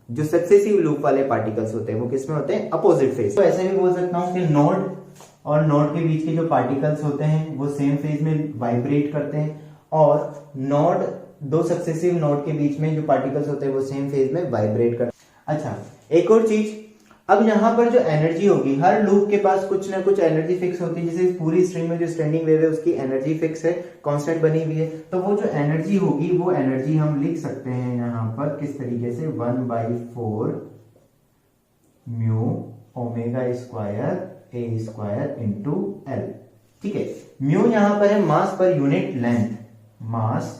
जो सक्सेसिव लूप वाले पार्टिकल्स होते हैं वो किसमें होते हैं? Opposite phase. तो ऐसे भी बोल सकता हूं कि नोड और नोड के बीच के जो पार्टिकल्स होते हैं वो सेम फेज में वाइब्रेट करते हैं, और नोड दो सक्सेसिव नोड के बीच में जो पार्टिकल्स होते हैं वो सेम फेज में वाइब्रेट करते हैं। अच्छा, एक और चीज, अब यहां पर जो एनर्जी होगी, हर लूप के पास कुछ ना कुछ एनर्जी फिक्स होती है। जैसे इस पूरी स्ट्रिंग में जो स्टैंडिंग वेव है उसकी एनर्जी फिक्स है, कांस्टेंट बनी हुई है। तो वो जो एनर्जी होगी वो एनर्जी हम लिख सकते हैं यहां पर किस तरीके से, 1/4 म्यू ओमेगा स्क्वायर ए स्क्वायर इंटू एल। ठीक है, म्यू यहां पर है मास पर यूनिट लेंथ, मास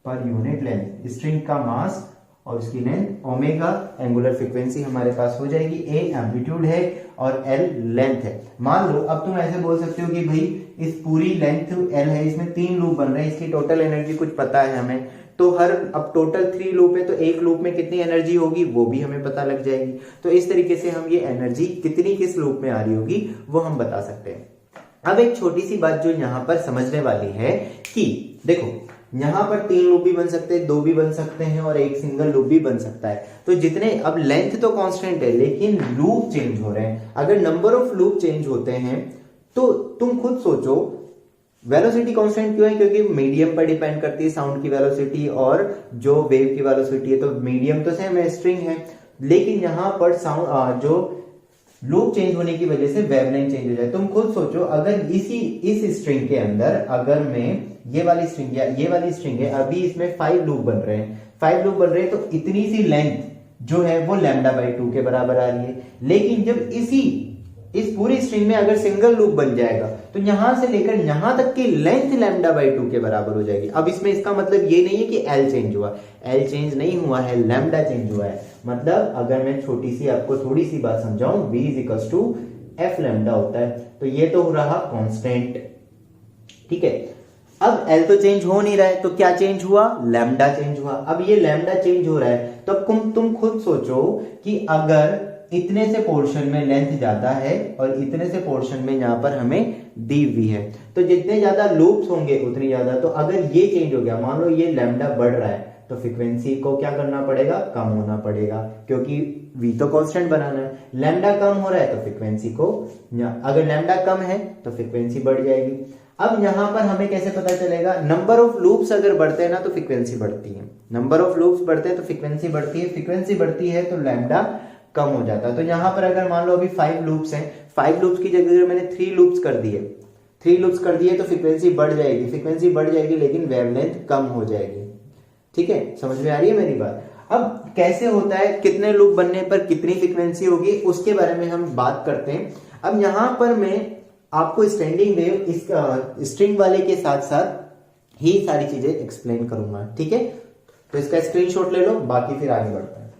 पर यूनिट लेंथ, स्ट्रिंग का मास और उसकी लेंथ, ओमेगा एंगुलर फ्रीक्वेंसी हमारे पास हो जाएगी, ए एम्पलीट्यूड है और एल लेंथ है। मान लो अब तुम ऐसे बोल सकते हो कि भाई इस पूरी लेंथ एल है, इसमें 3 लूप बन रहे हैं, इसकी टोटल एनर्जी कुछ पता है हमें, तो हर अब टोटल 3 लूप है तो एक लूप में कितनी एनर्जी होगी वो भी हमें पता लग जाएगी। तो इस तरीके से हम ये एनर्जी कितनी किस लूप में आ रही होगी वो हम बता सकते हैं। अब एक छोटी सी बात जो यहां पर समझने वाली है कि देखो यहां पर 3 लूप भी बन सकते हैं, 2 भी बन सकते हैं और एक सिंगल लूप भी बन सकता है। तो जितने, अब लेंथ तो कांस्टेंट है लेकिन लूप चेंज हो रहे हैं। अगर नंबर ऑफ लूप चेंज होते हैं तो तुम खुद सोचो वेलोसिटी कांस्टेंट क्यों है? क्योंकि मीडियम पर डिपेंड करती है साउंड की वेलोसिटी और जो वेव की वेलोसिटी है। तो मीडियम तो सेम है, स्ट्रिंग है, लेकिन यहां पर साउंड जो लूप चेंज होने की वजह से वेवलेंथ चेंज हो जाए। तुम खुद सोचो अगर इस स्ट्रिंग के अंदर अगर मैं ये वाली स्ट्रिंग या ये वाली स्ट्रिंग है, अभी इसमें 5 लूप बन रहे हैं, 5 लूप बन रहे हैं, तो इतनी सी लेंथ जो है वो λ/2 के बराबर आ रही है। लेकिन जब इस पूरी स्ट्रिंग में अगर सिंगल लूप बन जाएगा तो यहां से लेकर यहां तक की लेंथ λ/2 के बराबर हो जाएगी। अब इसमें इसका मतलब ये नहीं है कि एल चेंज हुआ, एल चेंज नहीं हुआ है, लैम्डा चेंज हुआ है। मतलब अगर मैं छोटी सी आपको थोड़ी सी बात समझाऊं, v = f लैम्डा होता है, तो ये तो रहा कांस्टेंट। ठीक है, अब L तो चेंज हो नहीं रहा है, तो क्या चेंज हुआ? लैम्डा चेंज हुआ। अब ये लैम्डा चेंज हो रहा है तो अब तुम खुद सोचो कि अगर इतने से पोर्शन में लेंथ ज्यादा है और इतने से पोर्शन में यहां पर हमें दी हुई है, तो जितने ज्यादा लूप्स होंगे उतनी ज्यादा, तो अगर ये चेंज हो गया, मान लो ये लैम्डा बढ़ रहा है, तो फ्रीक्वेंसी को क्या करना पड़ेगा? कम होना पड़ेगा, क्योंकि v तो कांस्टेंट बनाना है। लैम्डा कम हो रहा है तो फ्रीक्वेंसी को, अगर लैम्डा कम है तो फ्रीक्वेंसी बढ़ जाएगी। अब यहां पर हमें कैसे पता चलेगा? नंबर ऑफ लूप्स अगर बढ़ते हैं ना तो फ्रीक्वेंसी बढ़ती है, नंबर ऑफ लूप्स बढ़ते हैं तो फ्रीक्वेंसी बढ़ती है, फ्रीक्वेंसी बढ़ती है तो लैम्डा कम हो जाता है। तो यहां पर अगर मान लो अभी 5 लूप्स हैं, 5 लूप्स की जगह अगर मैंने 3 लूप्स कर दिए, 3 लूप्स कर दिए तो फ्रीक्वेंसी बढ़ जाएगी, फ्रीक्वेंसी बढ़ जाएगी लेकिन वेवलेंथ कम हो जाएगी। ठीक है, समझ में आ रही है मेरी बात? अब कैसे होता है, कितने लूप बनने पर कितनी फ्रीक्वेंसी होगी उसके बारे में हम बात करते हैं। अब यहां पर मैं आपको स्टैंडिंग वेव इस स्ट्रिंग वाले के साथ साथ ही सारी चीजें एक्सप्लेन करूंगा। ठीक है, तो इसका स्क्रीनशॉट ले लो, बाकी फिर आगे बढ़ता है।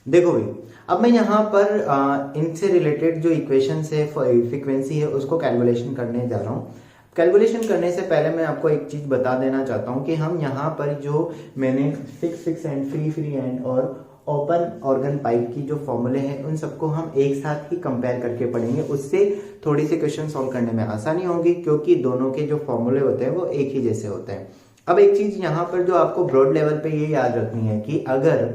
देखो भाई, अब मैं यहाँ पर इनसे रिलेटेड जो इक्वेशन है, फ्रीक्वेंसी है, उसको कैलकुलेशन करने जा रहा हूँ। कैलकुलेशन करने से पहले मैं आपको एक चीज बता देना चाहता हूँ कि हम यहाँ पर जो मैंने फिक्स एंड फ्री एंड और ओपन ऑर्गन पाइप की जो फॉर्मूले हैं उन सबको हम एक साथ ही कंपेयर करके पढ़ेंगे। उससे थोड़ी सी क्वेश्चन सॉल्व करने में आसानी होगी, क्योंकि दोनों के जो फॉर्मूले होते हैं वो एक ही जैसे होते हैं। अब एक चीज यहाँ पर जो आपको ब्रॉड लेवल पे ये याद रखनी है कि अगर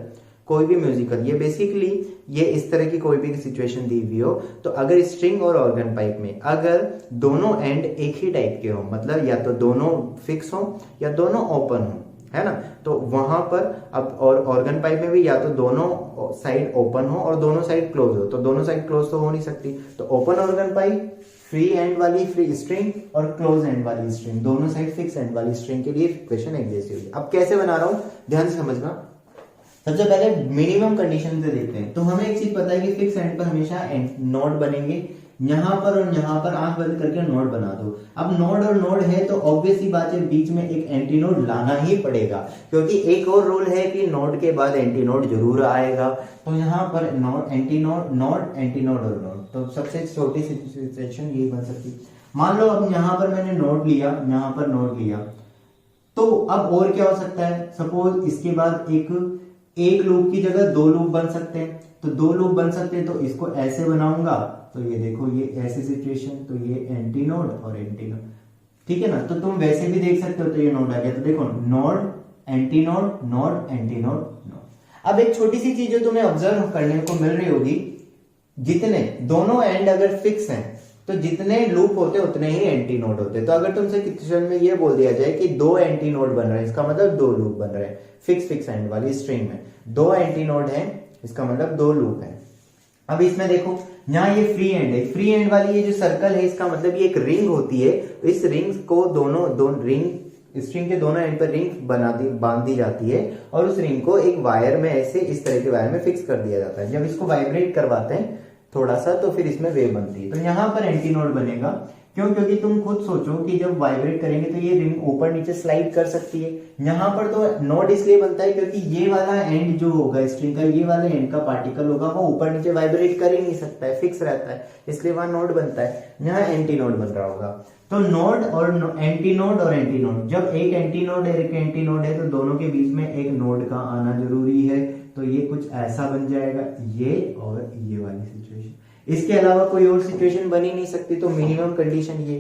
कोई भी म्यूजिकल, ये बेसिकली ये इस तरह की कोई भी सिचुएशन दी हुई हो, तो अगर स्ट्रिंग और ऑर्गन पाइप में अगर दोनों एंड एक ही टाइप के हो, मतलब या तो दोनों फिक्स हो या दोनों ओपन हो, है ना, तो वहां पर अब और ऑर्गन पाइप में भी या तो दोनों साइड ओपन हो और दोनों साइड क्लोज हो, तो दोनों साइड क्लोज तो हो नहीं सकती। तो open organ pipe, free and वाली फ्री स्ट्रिंग और क्लोज एंड वाली स्ट्रिंग, दोनों साइड फिक्स एंड वाली स्ट्रिंग के लिए इक्वेशन एक जैसी होगी। अब कैसे बना रहा हूं, ध्यान से समझना। सबसे पहले मिनिमम कंडीशन से देखते हैं। तो हमें एक चीज पता है कि फिक्स एंड पर हमेशा नोड बनेंगे, यहां पर और यहां पर आंख बंद करके नोड बना दो। अब नोड और नोड है तो ऑब्वियस ही बात है बीच में एक एंटी नोड लाना ही पड़ेगा, क्योंकि एक और रूल है कि नोड के बाद एंटी नोड जरूर आएगा। तो यहाँ पर node anti node, node anti node और नोड, तो सबसे छोटी सिचुएशन यही बन सकती है। मान लो अब यहाँ पर मैंने नोड लिया, यहाँ पर नोड लिया, तो अब और क्या हो सकता है, सपोज इसके बाद एक लूप की जगह दो लूप बन सकते हैं, तो दो लूप बन सकते हैं, तो इसको ऐसे बनाऊंगा, तो ये देखो ये ऐसी सिचुएशन, तो ये एंटी नोड और एंटी नोड, ठीक है ना। तो तुम वैसे भी देख सकते हो, तो ये नोड आ गया, तो देखो node anti node node anti node node. अब एक छोटी सी चीज जो तुम्हें ऑब्जर्व करने को मिल रही होगी, जितने दोनों एंड अगर फिक्स हैं तो जितने लूप होते उतने ही एंटी नोड होते। तो अगर तुमसे क्वेश्चन में ये बोल दिया जाए कि दो एंटी नोड बन रहे हैं, इसका मतलब दो लूप बन रहे हैं, फिक्स एंड वाली स्ट्रिंग में दो एंटी नोड है, इसका मतलब दो लूप है। अब इसमें देखो यहाँ ये फ्री एंड है, फ्री एंड वाली ये जो सर्कल है इसका मतलब ये एक रिंग होती है, इस रिंग को दोनों रिंग स्ट्रिंग के दोनों एंड पर रिंग बांध दी जाती है और उस रिंग को एक वायर में ऐसे इस तरह के वायर में फिक्स कर दिया जाता है। जब इसको वाइब्रेट करवाते हैं थोड़ा सा तो फिर इसमें वेव बनती है, तो यहां पर एंटी नोड बनेगा। क्यों? क्योंकि तुम खुद सोचो कि जब वाइब्रेट करेंगे तो ये रिंग ऊपर नीचे स्लाइड कर सकती है। यहां पर तो नोड इसलिए बनता है क्योंकि ये वाला एंड जो होगा स्ट्रिंग का, ये वाले एंड का पार्टिकल होगा वो ऊपर नीचे वाइब्रेट कर ही नहीं सकता है, फिक्स रहता है, इसलिए वहां नोड बनता है। यहाँ एंटी नोड बन रहा होगा। तो नोड और एंटी नोड और एंटी नोड, जब एक एंटी नोड और एक एंटी नोड है तो दोनों के बीच में एक नोड का आना जरूरी है। तो ये कुछ ऐसा बन जाएगा, ये और ये वाली सिचुएशन, इसके अलावा कोई और सिचुएशन बन ही नहीं सकती। तो मिनिमम कंडीशन ये।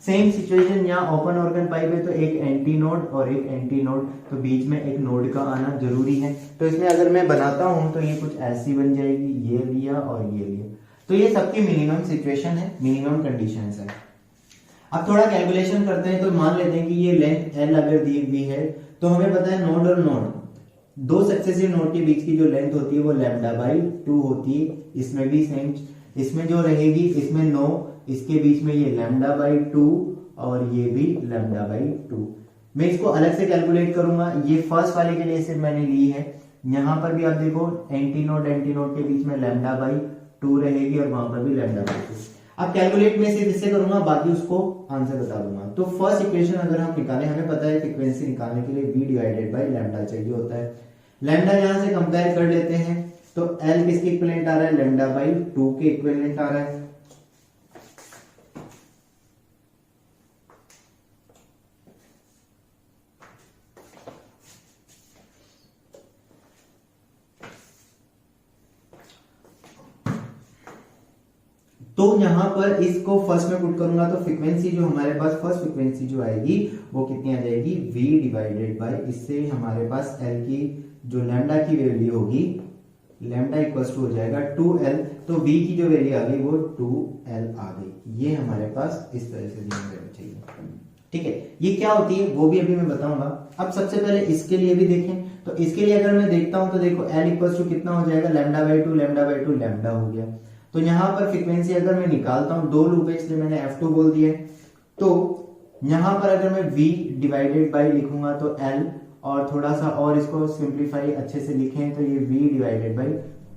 सेम सिचुएशन यहाँ ओपन ऑर्गन पाइप है, तो एक एंटी नोड और एक एंटी नोड, तो बीच में एक नोड का आना जरूरी है। तो इसमें अगर मैं बनाता हूं तो ये कुछ ऐसी बन जाएगी, ये लिया और ये लिया, तो ये सबकी मिनिमम सिचुएशन है, मिनिमम कंडीशन है। अब थोड़ा कैलकुलेशन करते हैं, तो मान लेते हैं कि ये लेंथ एल अगर दी हुई है, तो हमें पता है नोड और नोड, दो सक्सेसिव नोड के बीच की जो लेंथ होती है वो लैम्डा बाई 2 होती है। इसमें भी सेम, इसमें जो रहेगी, इसमें 9, इसके बीच में ये लैम्डा बाई 2 और ये भी लैम्डा बाई 2। मैं इसको अलग से कैलकुलेट करूंगा, ये फर्स्ट वाले के लिए सिर्फ मैंने ली है। यहां पर भी आप देखो एंटी नोड के बीच में लैम्डा बाई 2 रहेगी और वहां पर भी लैम्डा बाई 2। अब कैलकुलेट में सिर्फ इससे करूंगा, बाकी उसको आंसर बता दूंगा। तो फर्स्ट इक्वेशन अगर हम निकालें, हमें पता है फ्रीक्वेंसी निकालने के लिए v डिवाइडेड बाई लैम्डा चाहिए होता है। लैम्डा यहां से कंपेयर कर लेते हैं, तो L किसके इक्विवेलेंट आ रहा है, लैम्डा बाई 2 के इक्विवेलेंट आ रहा है। तो यहां पर इसको फर्स्ट में पुट करूंगा, तो फ्रीक्वेंसी जो हमारे पास फर्स्ट फ्रीक्वेंसी जो आएगी वो कितनी आ जाएगी, v डिवाइडेड बाई, इससे हमारे पास L की जो लैम्डा की वैल्यू होगी, लैम्डा इक्वल टू हो जाएगा 2L, तो v की जो वैल्यू आ गई वो 2L आ गई। ये हमारे पास इस तरह से ध्यान देना चाहिए, ठीक है। ये क्या होती है वो भी अभी मैं बताऊंगा। अब सबसे पहले इसके लिए भी देखें, तो इसके लिए अगर मैं देखता हूं तो देखो L इक्वल टू कितना हो जाएगा, लैम्डा बाई 2 लैम्डा हो गया। तो यहां पर फ्रीक्वेंसी अगर मैं निकालता हूं, दो लूप है इसलिए मैंने F2 बोल दिया है। तो यहां पर अगर मैं v डिवाइडेड बाई लिखूंगा तो L, और थोड़ा सा और इसको सिंप्लीफाई अच्छे से लिखें तो ये v डिवाइडेड बाई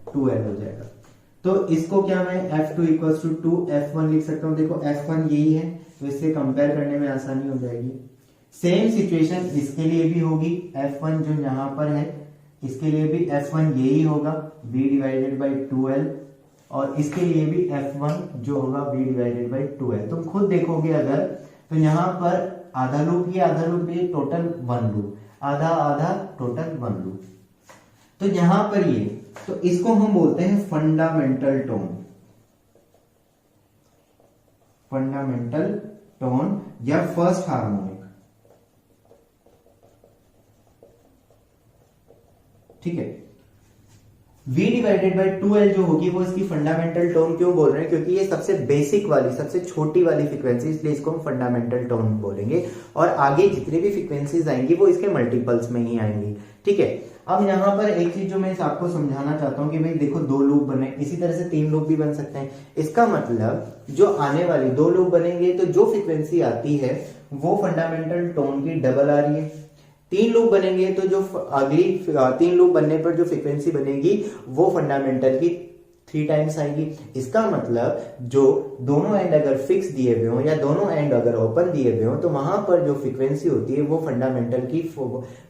2L हो जाएगा। तो इसको क्या मैं F2 इक्वल टू F1 लिख सकता हूं। देखो F1 यही है, तो इससे कंपेयर करने में आसानी हो जाएगी। सेम सिचुएशन इसके लिए भी होगी, F1 जो यहां पर है इसके लिए भी F1 यही होगा, v डिवाइडेड बाई 2L, और इसके लिए भी F1 जो होगा v डिवाइडेड बाई 2L। तुम खुद देखोगे अगर, तो यहां पर आधा लूप ये टोटल 1 लूप, आधा आधा टोटल 1 लूप। तो यहां पर ये, तो इसको हम बोलते हैं फंडामेंटल टोन या फर्स्ट हार्मोनिक, ठीक है। v डिवाइडेड बाई 2L जो होगी वो इसकी फंडामेंटल टोन क्यों बोल रहे हैं, क्योंकि ये सबसे बेसिक वाली, सबसे छोटी वाली फ्रीक्वेंसी, इसलिए इसको हम फंडामेंटल टोन बोलेंगे। और आगे जितनी भी फ्रीक्वेंसीज आएंगी वो इसके मल्टीपल्स में ही आएंगी, ठीक है। अब यहाँ पर एक चीज जो मैं आपको समझाना चाहता हूँ कि भाई देखो दो लूप बने, इसी तरह से 3 लूप भी बन सकते हैं। इसका मतलब जो आने वाली 2 लूप बनेंगे तो जो फ्रीक्वेंसी आती है वो फंडामेंटल टोन की डबल आ रही है। 3 लूप बनेंगे तो जो अगली 3 लूप बनने पर जो फ्रीक्वेंसी बनेगी वो फंडामेंटल की 3 टाइम्स आएगी। इसका मतलब जो दोनों एंड अगर फिक्स दिए हुए हो या दोनों एंड अगर ओपन दिए हुए हो तो वहां पर जो फ्रीक्वेंसी होती है वो फंडामेंटल की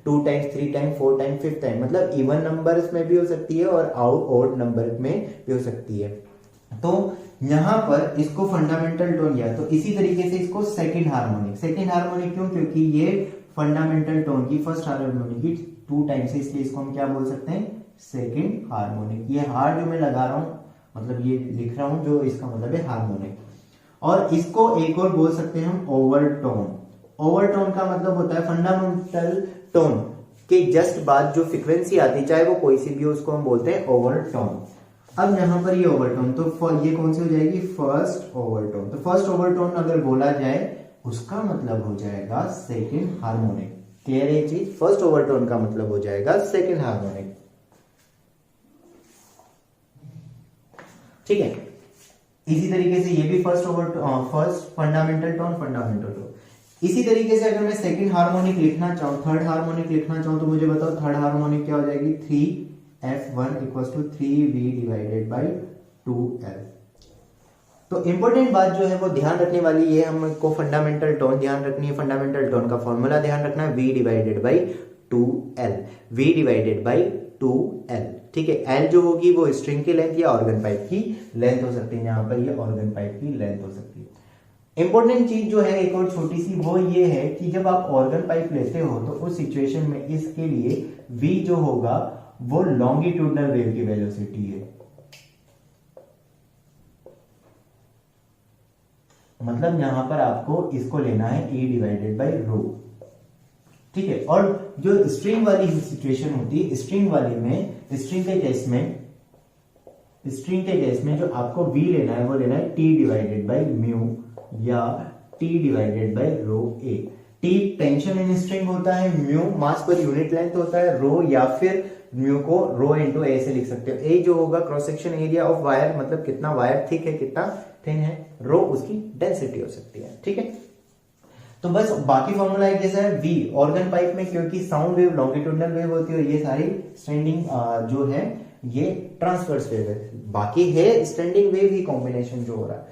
2 टाइम्स, 3 टाइम्स, 4 टाइम्स, 5 टाइम, मतलब इवन नंबर्स में भी हो सकती है और ऑड नंबर में भी हो सकती है। तो यहां पर इसको फंडामेंटल टोन, या तो इसी तरीके से इसको सेकंड हार्मोनिक क्यों, क्योंकि ये फंडामेंटल टोन की फर्स्ट हार्मोनिक की 2 टाइम्स है, इसलिए इसको हम क्या बोल सकते हैं, सेकंड हार्मोनिक। ये हार जो मैं लगा रहा हूं, मतलब ये लिख रहा हूं जो इसका मतलब है हार्मोनिक। और इसको एक और बोल सकते हैं हम ओवरटोन। ओवरटोन का मतलब होता है फंडामेंटल टोन के जस्ट बाद जो फ्रीक्वेंसी आती है, चाहे वो कोई सी भी हो, उसको हम बोलते हैं ओवरटोन। अब यहां पर ये ओवरटोन, तो ये कौन सी हो जाएगी, फर्स्ट ओवरटोन। तो फर्स्ट ओवरटोन अगर बोला जाए उसका मतलब हो जाएगा सेकंड हार्मोनिक। क्लियर है ये चीज, फर्स्ट ओवरटोन का मतलब हो जाएगा सेकंड हार्मोनिक। ठीक है, इसी तरीके से ये भी फर्स्ट फंडामेंटल टोन। इसी तरीके से अगर मैं सेकंड हार्मोनिक लिखना चाहूं, थर्ड हार्मोनिक लिखना चाहूं, तो मुझे बताओ थर्ड हार्मोनिक क्या हो जाएगी, 3F1 = 3V divided by 2L। तो इंपॉर्टेंट बात जो है वो ध्यान रखने वाली, ये हमको फंडामेंटल टोन ध्यान रखनी है। फंडामेंटल टोन का फॉर्मूला ध्यान रखना है, V divided by 2L, V divided by 2L। ठीक है, L जो होगी वो स्ट्रिंग की लेंथ या ऑर्गन पाइप की लेंथ हो सकती है, यहाँ पर ये ऑर्गन पाइप की लेंथ हो सकती है। इंपॉर्टेंट चीज जो है एक और छोटी सी, वो ये है कि जब आप ऑर्गन पाइप लेते हो तो उस सिचुएशन में इसके लिए V जो होगा वो लॉन्गिट्यूडनल वेव की वेलोसिटी है, मतलब यहां पर आपको इसको लेना है E डिवाइडेड बाई रो। ठीक है, और जो स्ट्रिंग वाली सिचुएशन होती है, स्ट्रिंग के केस में जो आपको V लेना है वो लेना है T डिवाइडेड बाई म्यू या T divided by rho A. T tension in string होता है, म्यू मास पर यूनिट लेंथ होता है, रो या फिर म्यू को रो इनटू ए से लिख सकते हो। ए जो होगा cross section area of wire, मतलब कितना वायर थिक है, कितना थिन है। रो उसकी डेंसिटी हो सकती है। ठीक है, तो बस बाकी फॉर्मूला एक जैसा है। V ऑर्गन पाइप में क्योंकि साउंड वेव लॉन्गिट्यूडनल वेव होती है, ये सारी स्टैंडिंग जो है ये ट्रांसवर्स वेव है, बाकी है स्टैंडिंग वेव ही कॉम्बिनेशन जो हो रहा है।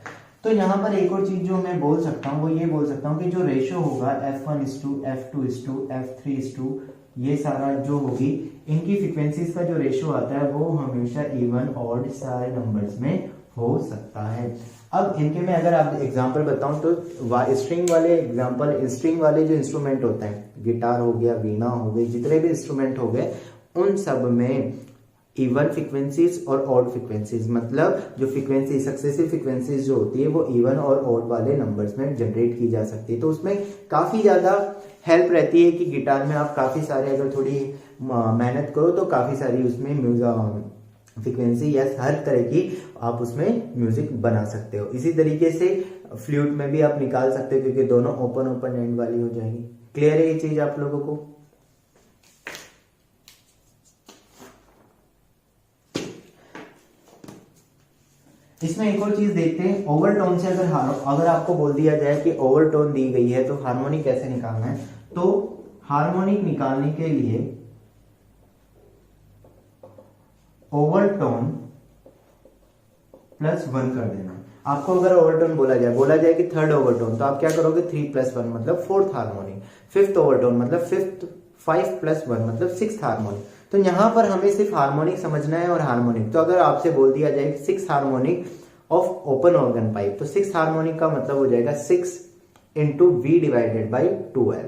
तो यहां पर एक और चीज जो मैं बोल सकता हूं वो ये बोल सकता हूं कि जो रेशियो होगा F1:2, F2:2, F3:2, ये सारा जो होगी, इनकी फ्रीक्वेंसीज का जो रेशियो आता है वो हमेशा इवन ऑड सारे नंबर्स में हो सकता है। अब इनके में अगर आप एग्जांपल बताऊं तो स्ट्रिंग वाले जो इंस्ट्रूमेंट होते हैं, गिटार हो गया, वीणा हो गई, जितने भी इंस्ट्रूमेंट हो गए, उन सब में इवन फ्रीक्वेंसीज और ऑड फ्रीक्वेंसीज, मतलब जो फ्रीक्वेंसी सक्सेसिव फ्रीक्वेंसीज जो होती है वो इवन और ऑड वाले नंबर्स में जनरेट की जा सकती है। तो उसमें काफी ज्यादा हेल्प रहती है कि गिटार में आप काफी सारे अगर थोड़ी मेहनत करो तो काफी सारी उसमें फ्रीक्वेंसी या हर तरह की आप उसमें म्यूजिक बना सकते हो। इसी तरीके से फ्लूट में भी आप निकाल सकते हो क्योंकि दोनों ओपन एंड वाली हो जाएगी। क्लियर है ये चीज आप लोगों को? इसमें एक और चीज देखते हैं, ओवरटोन से अगर आपको बोल दिया जाए कि ओवरटोन दी गई है तो हार्मोनिक कैसे निकालना है, तो हार्मोनिक निकालने के लिए ओवरटोन +1 कर देना। आपको अगर ओवरटोन बोला जाए कि थर्ड ओवरटोन, तो आप क्या करोगे, 3+1 मतलब फोर्थ हार्मोनिक। फिफ्थ ओवरटोन मतलब 5+1 मतलब सिक्स्थ हार्मोनिक। तो यहां पर हमें सिर्फ हार्मोनिक समझना है और हार्मोनिक। तो अगर आपसे बोल दिया जाए 6 harmonic of open organ pipe, तो 6 हार्मोनिक का मतलब हो जाएगा 6 × V डिवाइडेड बाई 2L,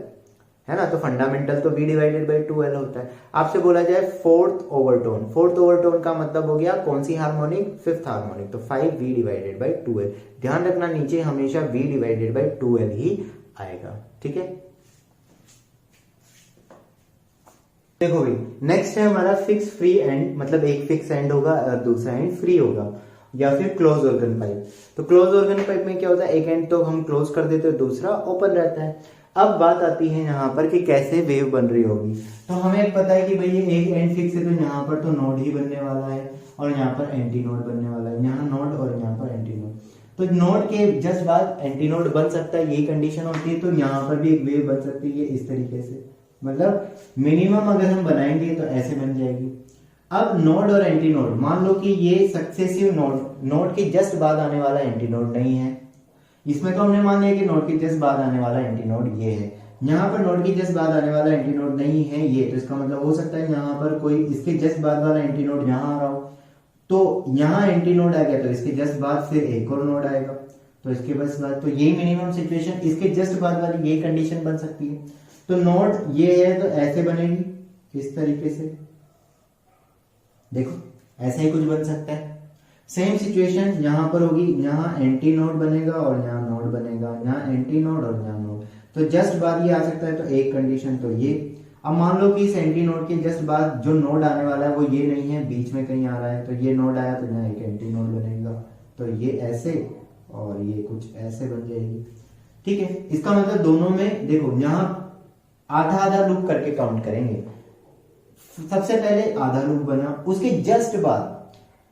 है ना। तो फंडामेंटल तो V डिवाइडेड बाई 2L होता है। आपसे बोला जाए फोर्थ ओवरटोन का मतलब हो गया कौन सी हार्मोनिक, फिफ्थ हार्मोनिक, तो 5V डिवाइडेड बाई 2L। ध्यान रखना नीचे हमेशा V डिवाइडेड बाई 2L ही आएगा। ठीक है, देखो भाई नेक्स्ट है हमारा फिक्स फ्री एंड, मतलब एक फिक्स एंड होगा और दूसरा एंड फ्री होगा, या फिर क्लोज ऑर्गन पाइप। तो क्लोज ऑर्गन पाइप में क्या होता है, एक एंड तो हम क्लोज कर देते हैं, दूसरा ओपन रहता है। अब बात आती है यहाँ पर कि कैसे वेव बन रही होगी। तो हमें पता है कि भाई ये एक एंड फिक्स है, तो यहाँ पर तो नोड ही बनने वाला है और यहाँ पर एंटी नोड बनने वाला है, यहाँ नोड और यहाँ पर एंटी नोड। तो नोड के जस्ट बाद एंटी नोड बन सकता है, यही कंडीशन होती है। तो यहाँ पर भी एक वेव बन सकती है इस तरीके से, मतलब मिनिमम अगर हम बनाएंगे तो ऐसे बन जाएगी। अब नोड और एंटी नोड, मान लो कि ये सक्सेसिव नोड के जस्ट बाद आने वाला एंटी नोड नहीं है। इसमें तो हमने मान लिया कि नोड के जस्ट बाद आने वाला एंटी नोड ये है, यहाँ पर नोड के जस्ट बाद आने वाला एंटी नोड नहीं है ये। तो इसका मतलब हो सकता है यहाँ पर कोई इसके जस्ट बाद वाला एंटी नोड यहाँ आ रहा हो, तो यहाँ एंटी नोड आ गया तो इसके जस्ट बाद फिर एक और नोड आएगा, तो इसके बस बाद, तो ये मिनिमम सिचुएशन, इसके जस्ट बाद वाली ये कंडीशन बन सकती है। तो नोड ये है तो ऐसे बनेगी इस तरीके से, देखो ऐसे ही कुछ बन सकता है। सेम सिचुएशन यहां पर होगी, यहाँ एंटी नोड बनेगा और यहाँ नोड बनेगा, यहाँ एंटी नोड और यहाँ नोड। तो जस्ट बाद ये आ सकता है, तो एक कंडीशन तो ये। अब मान लो कि इस एंटी नोड के जस्ट बाद जो नोड आने वाला है वो ये नहीं है, बीच में कहीं आ रहा है, तो ये नोड आया तो यहाँ एक एंटी नोड बनेगा, तो ये ऐसे और ये कुछ ऐसे बन जाएगी। ठीक है, इसका मतलब दोनों में देखो यहाँ आधा आधा लूप करके काउंट करेंगे। सबसे पहले आधा लूप बना, उसके जस्ट बाद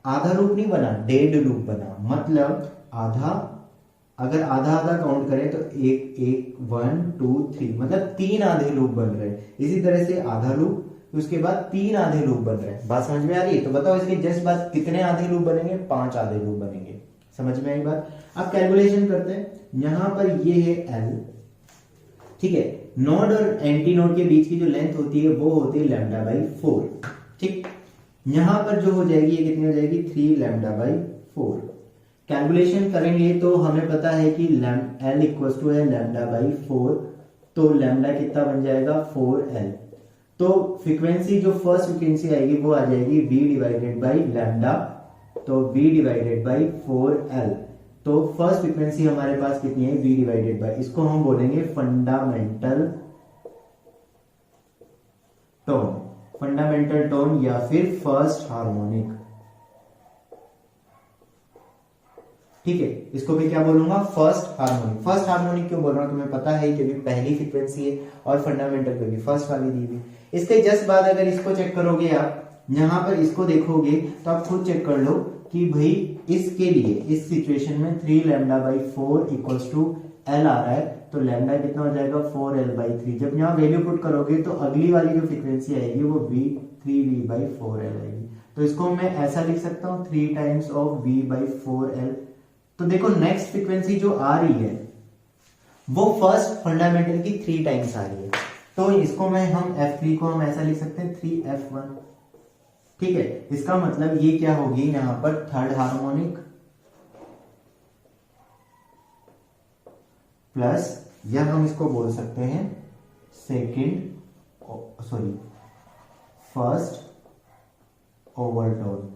आधा लूप नहीं बना, डेड लूप बना, मतलब आधा, अगर आधा आधा काउंट करें तो एक एक 1 2 3, मतलब 3 आधे लूप बन रहे हैं। इसी तरह से आधा लूप, उसके बाद 3 आधे लूप बन रहे हैं। बात समझ में आ रही है? तो बताओ इसके जस्ट बाद कितने आधे लूप बनेंगे? 5 आधे लूप बनेंगे। समझ में आई बात? अब कैलकुलेशन करते हैं। यहां पर ये है L, ठीक है। नोड और एंटी नोड के बीच की जो लेंथ होती है वो होती है λ/4, ठीक। यहां पर जो हो जाएगी ये कितनी हो जाएगी? 3 λ/4। कैलकुलेशन करेंगे तो हमें पता है कि L इक्वल टू है λ/4, तो लैम्डा कितना बन जाएगा? 4L। तो फ्रीक्वेंसी जो फर्स्ट फ्रीक्वेंसी आएगी वो आ जाएगी V डिवाइडेड बाई लैम्डा, तो V डिवाइडेड बाई 4L। तो फर्स्ट फ्रीक्वेंसी हमारे पास कितनी है? V डिवाइडेड बाई, इसको हम बोलेंगे फंडामेंटल टोन, फंडामेंटल टोन या फिर फर्स्ट हार्मोनिक, ठीक है। इसको भी क्या बोलूंगा? First harmonic. फर्स्ट हार्मोनिक क्यों बोल रहा हूं? तुम्हें पता है कि पहली फ्रीक्वेंसी है और फंडामेंटल पे भी फर्स्ट वाली दी हुई। इसके जस्ट बाद अगर इसको चेक करोगे आप, यहां पर इसको देखोगे तो आप खुद चेक कर लो कि भाई इसके लिए इस सिचुएशन में 3 λ/4 इक्वल्स टू L आ रहा है, तो लैम्डा कितना हो जाएगा? 4L/3। जब यहाँ वैल्यू पुट करोगे तो अगली वाली जो फ्रीक्वेंसी आएगी वो 3V/4L आएगी। तो इसको मैं ऐसा लिख सकता हूँ 3 टाइम्स ऑफ V/4L। तो देखो नेक्स्ट फ्रीक्वेंसी जो आ रही है वो फर्स्ट फंडामेंटल की 3 टाइम्स आ रही है, तो इसको हम F3 को हम ऐसा लिख सकते हैं 3F1, ठीक है। इसका मतलब ये क्या होगी? यहां पर थर्ड हार्मोनिक प्लस, या हम इसको बोल सकते हैं फर्स्ट ओवरटोन,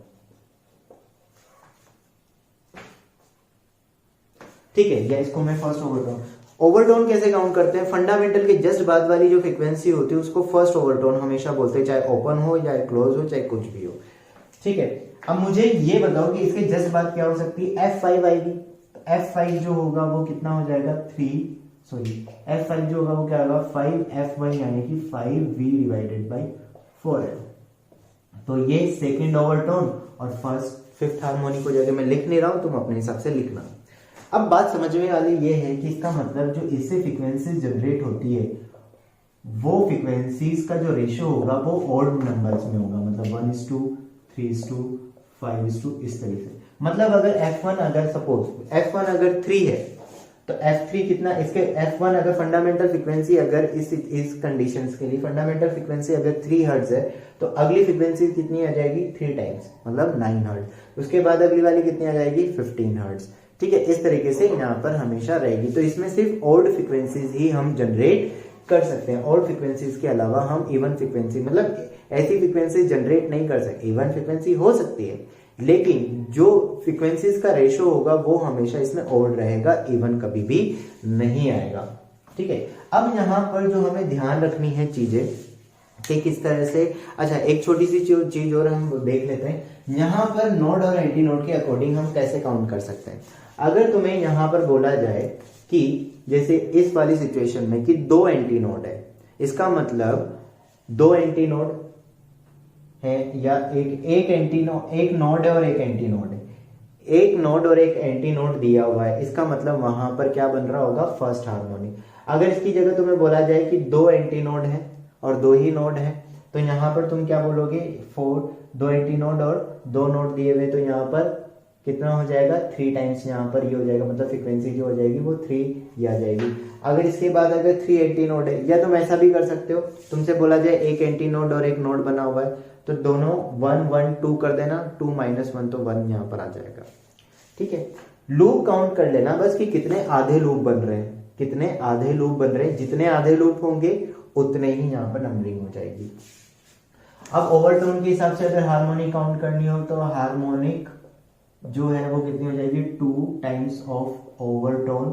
ठीक है। या इसको मैं फर्स्ट ओवरटोन। ओवरटोन कैसे काउंट करते हैं? फंडामेंटल के जस्ट बाद वाली जो फ्रीक्वेंसी होती है उसको फर्स्ट ओवरटोन हमेशा बोलते हैं, चाहे ओपन हो या क्लोज हो, चाहे कुछ भी हो, ठीक है। अब मुझे ये बताओ कि इसके जस्ट बाद क्या हो सकती है? F5 आएगी। F5 जो होगा वो कितना हो जाएगा? F5 जो होगा वो क्या होगा? 5F1 यानी कि 5V डिवाइडेड बाई 4L। तो ये सेकेंड ओवरटोन और फिफ्थ हार्मोनिक को जगह मैं लिख नहीं रहा हूं, तुम अपने हिसाब से लिखना। अब बात समझने वाली ये है कि इसका मतलब जो इससे फ्रीक्वेंसी जनरेट होती है वो फ्रीक्वेंसीज का जो रेशियो होगा वो ऑड नंबर्स में होगा, मतलब 1:3:5 इस तरीके से। मतलब अगर F1 अगर सपोज F1 अगर 3 है तो F3 कितना? इसके F1 अगर फंडामेंटल फ्रीक्वेंसी अगर इस कंडीशंस के लिए फंडामेंटल फ्रीक्वेंसी अगर 3 हर्ट्ज है तो अगली फ्रीक्वेंसी कितनी आ जाएगी? 3 टाइम्स, मतलब 9 हर्ट्ज। उसके बाद अगली वाली कितनी आ जाएगी? 15 हर्ट्ज, ठीक है। इस तरीके से यहाँ पर हमेशा रहेगी। तो इसमें सिर्फ ऑड फ्रीक्वेंसीज ही हम जनरेट कर सकते हैं, ऑड फ्रीक्वेंसीज के अलावा हम इवन फ्रीक्वेंसी, मतलब ऐसी फ्रीक्वेंसी जनरेट नहीं कर सकते। इवन फ्रीक्वेंसी हो सकती है लेकिन जो फ्रीक्वेंसीज का रेशियो होगा वो हमेशा इसमें ऑड रहेगा, इवन कभी भी नहीं आएगा, ठीक है। अब यहाँ पर जो हमें ध्यान रखनी है चीजें कि किस तरह से, अच्छा एक छोटी सी चीज और हम देख लेते हैं। यहाँ पर नोड और एंटी नोड के अकॉर्डिंग हम कैसे काउंट कर सकते हैं। अगर तुम्हें यहाँ पर बोला जाए कि जैसे इस वाली सिचुएशन में कि 2 एंटी नोड है, इसका मतलब 2 एंटी नोड है या एक एंटी नोड, एक नोड है और एक एंटी नोड है, एक नोड और एक एंटी नोड दिया हुआ है, इसका मतलब वहां पर क्या बन रहा होगा? First harmonic. अगर इसकी जगह तुम्हें बोला जाए कि 2 एंटी नोड है और 2 ही नोड है, तो यहाँ पर तुम क्या बोलोगे? 2 एंटी नोड और 2 नोड दिए हुए, तो यहाँ पर कितना हो जाएगा? 3 टाइम्स यहाँ पर ये हो जाएगा, मतलब फ्रीक्वेंसी जो हो जाएगी वो 3 ये आ जाएगी। अगर इसके बाद अगर 3 एंटी नोड है, या तुम ऐसा भी कर सकते हो, तुमसे बोला जाए एक एंटी नोड और एक नोड बना हुआ है तो दोनों 1 1 2 कर देना, 2 - 1 तो 1 यहाँ पर आ जाएगा, ठीक है। लूप काउंट कर लेना बस कि कितने आधे लूप बन रहे हैं, कितने आधे लूप बन रहे हैं। जितने आधे लूप होंगे उतने ही यहाँ पर नंबरिंग हो जाएगी। अब ओवरटोन के हिसाब से अगर हार्मोनिक काउंट करनी हो तो हार्मोनिक जो है वो कितनी हो जाएगी, 2 times of overtone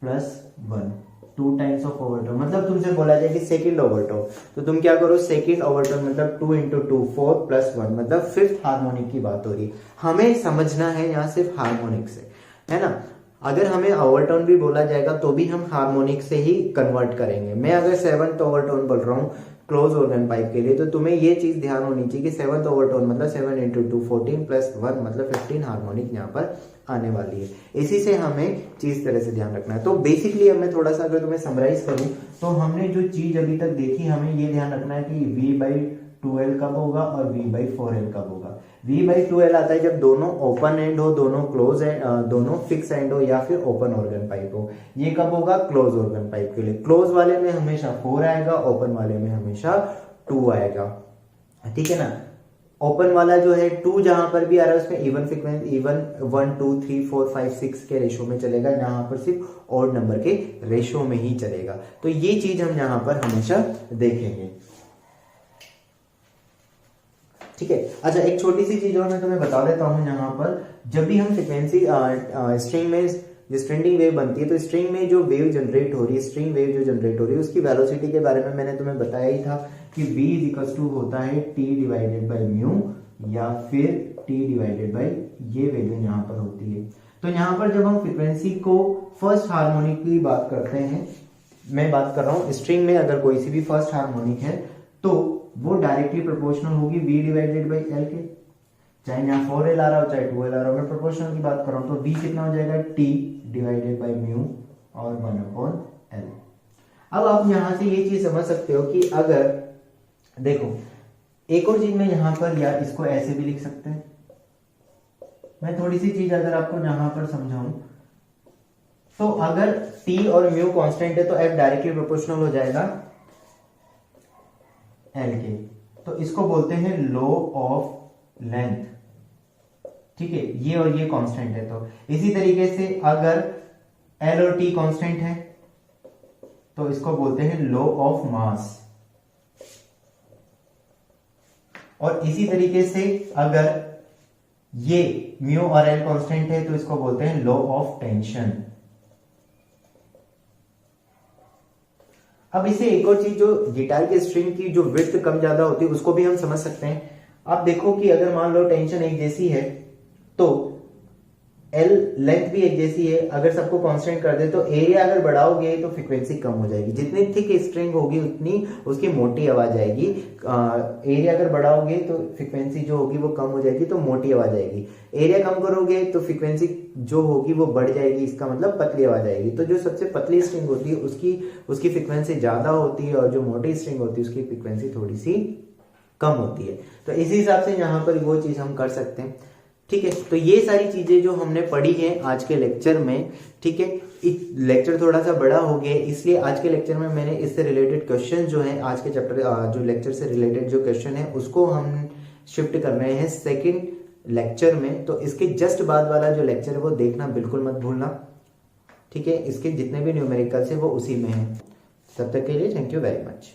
plus 1, 2 times of overtone, मतलब तुमसे बोला जाए कि सेकंड ओवरटोन, तो तुम क्या करो, सेकंड ओवरटोन मतलब 2 इंटू 2 4 प्लस 1, मतलब फिफ्थ हार्मोनिक की बात हो रही है। हमें समझना है यहाँ सिर्फ हार्मोनिक से, है ना। अगर हमें ओवरटोन भी बोला जाएगा तो भी हम हार्मोनिक से ही कन्वर्ट करेंगे। मैं अगर 7th ओवरटोन बोल रहा हूँ क्लोज ऑर्गन पाइप के लिए, तो तुम्हें ये चीज ध्यान होनी चाहिए कि 7th ओवरटोन मतलब 7 इंटू 2 14 प्लस 1 मतलब 15 हार्मोनिक यहाँ पर आने वाली है। इसी से हमें चीज तरह से ध्यान रखना है। तो बेसिकली अब मैं थोड़ा सा अगर तुम्हें समराइज करूं तो हमने जो चीज अभी तक देखी, हमें ये ध्यान रखना है कि V/2L कब होगा और V/4L कब होगा। V/2L आता है जब दोनों ओपन एंड हो, दोनों क्लोज एंड, दोनों फिक्स एंड हो या फिर ओपन ऑर्गन पाइप हो। ये कब होगा, क्लोज ऑर्गन पाइप के लिए। क्लोज वाले में हमेशा 4 आएगा, ओपन वाले में हमेशा 2 आएगा, ठीक है ना। ओपन वाला जो है 2 जहां पर भी आ रहा है उसमें इवन फ्रीक्वेंसी, इवन 1 2 3 4 5 6 के रेशो में चलेगा, जहां पर सिर्फ ऑड नंबर के रेशो में ही चलेगा। तो ये चीज हम यहां पर हमेशा देखेंगे, ठीक है। अच्छा, एक छोटी सी चीज और मैं तुम्हें बता देता हूं यहाँ पर, जब भी हम फ्रिक्वेंसी स्ट्रिंग में जो स्ट्रिंडिंग वेव बनती है, तो स्ट्रिंग में जो वेव जनरेट हो रही है, स्ट्रिंग वेव जो जनरेट हो रही है, उसकी वेलोसिटी के बारे में मैंने तुम्हें बताया ही था कि v इक्वल्स टू होता है t डिवाइडेड बाई म्यू या फिर t डिवाइडेड बाई ये वैल्यू यहाँ पर होती है। तो यहाँ पर जब हम फ्रिक्वेंसी को फर्स्ट हार्मोनिक की बात करते हैं, मैं बात कर रहा हूँ स्ट्रिंग में अगर कोई सी भी फर्स्ट हार्मोनिक है तो वो डायरेक्टली प्रोपोर्शनल होगी v डिवाइडेड बाई एल के, चाहे यहाँ 4L आ रहा हो चाहे 2L आ रहा हो। मैं प्रोपोर्शनल की बात कर रहा हूँ तो v कितना हो जाएगा, t डिवाइडेड बाई म्यू और 1/L। अब आप यहां से ये चीज समझ सकते हो कि अगर देखो, एक और चीज मैं यहां पर, या इसको ऐसे भी लिख सकते हैं, मैं थोड़ी सी चीज अगर आपको यहां पर समझाऊं तो अगर t और म्यू कांस्टेंट है तो f डायरेक्टली प्रोपोर्शनल हो जाएगा l के, तो इसको बोलते हैं लॉ ऑफ लेंथ, ठीक है। ये और ये कांस्टेंट है, तो इसी तरीके से अगर l और t कांस्टेंट है तो इसको बोलते हैं लॉ ऑफ मास, और इसी तरीके से अगर ये म्यू और एल कांस्टेंट है तो इसको बोलते हैं लॉ ऑफ टेंशन। अब इसे एक और चीज, जो गिटार के स्ट्रिंग की जो विड्थ कम ज्यादा होती है उसको भी हम समझ सकते हैं। आप देखो कि अगर मान लो टेंशन एक जैसी है तो एल लेंथ भी एक जैसी है, अगर सबको कांस्टेंट कर दे तो एरिया अगर बढ़ाओगे तो फ्रीक्वेंसी कम हो जाएगी। जितनी थिक स्ट्रिंग होगी उतनी उसकी मोटी आवाज आएगी। एरिया अगर बढ़ाओगे तो फ्रीक्वेंसी जो होगी वो कम हो जाएगी, तो मोटी आवाज आएगी। एरिया कम करोगे तो फ्रीक्वेंसी जो होगी वो बढ़ जाएगी, इसका मतलब पतली आवाज आएगी। तो जो सबसे पतली स्ट्रिंग होती है उसकी फ्रीक्वेंसी ज्यादा होती है और जो मोटी स्ट्रिंग होती है उसकी फ्रीक्वेंसी थोड़ी सी कम होती है। तो इसी हिसाब से यहाँ पर वो चीज हम कर सकते हैं, ठीक है। तो ये सारी चीजें जो हमने पढ़ी है आज के लेक्चर में, ठीक है। लेक्चर थोड़ा सा बड़ा हो गया, इसलिए आज के लेक्चर में मैंने इससे रिलेटेड क्वेश्चन जो है आज के चैप्टर जो लेक्चर से रिलेटेड जो क्वेश्चन है उसको हम शिफ्ट कर रहे हैं सेकंड लेक्चर में। तो इसके जस्ट बाद वाला जो लेक्चर है वो देखना बिल्कुल मत भूलना, ठीक है। इसके जितने भी न्यूमेरिकल्स है वो उसी में है। तब तक के लिए थैंक यू वेरी मच।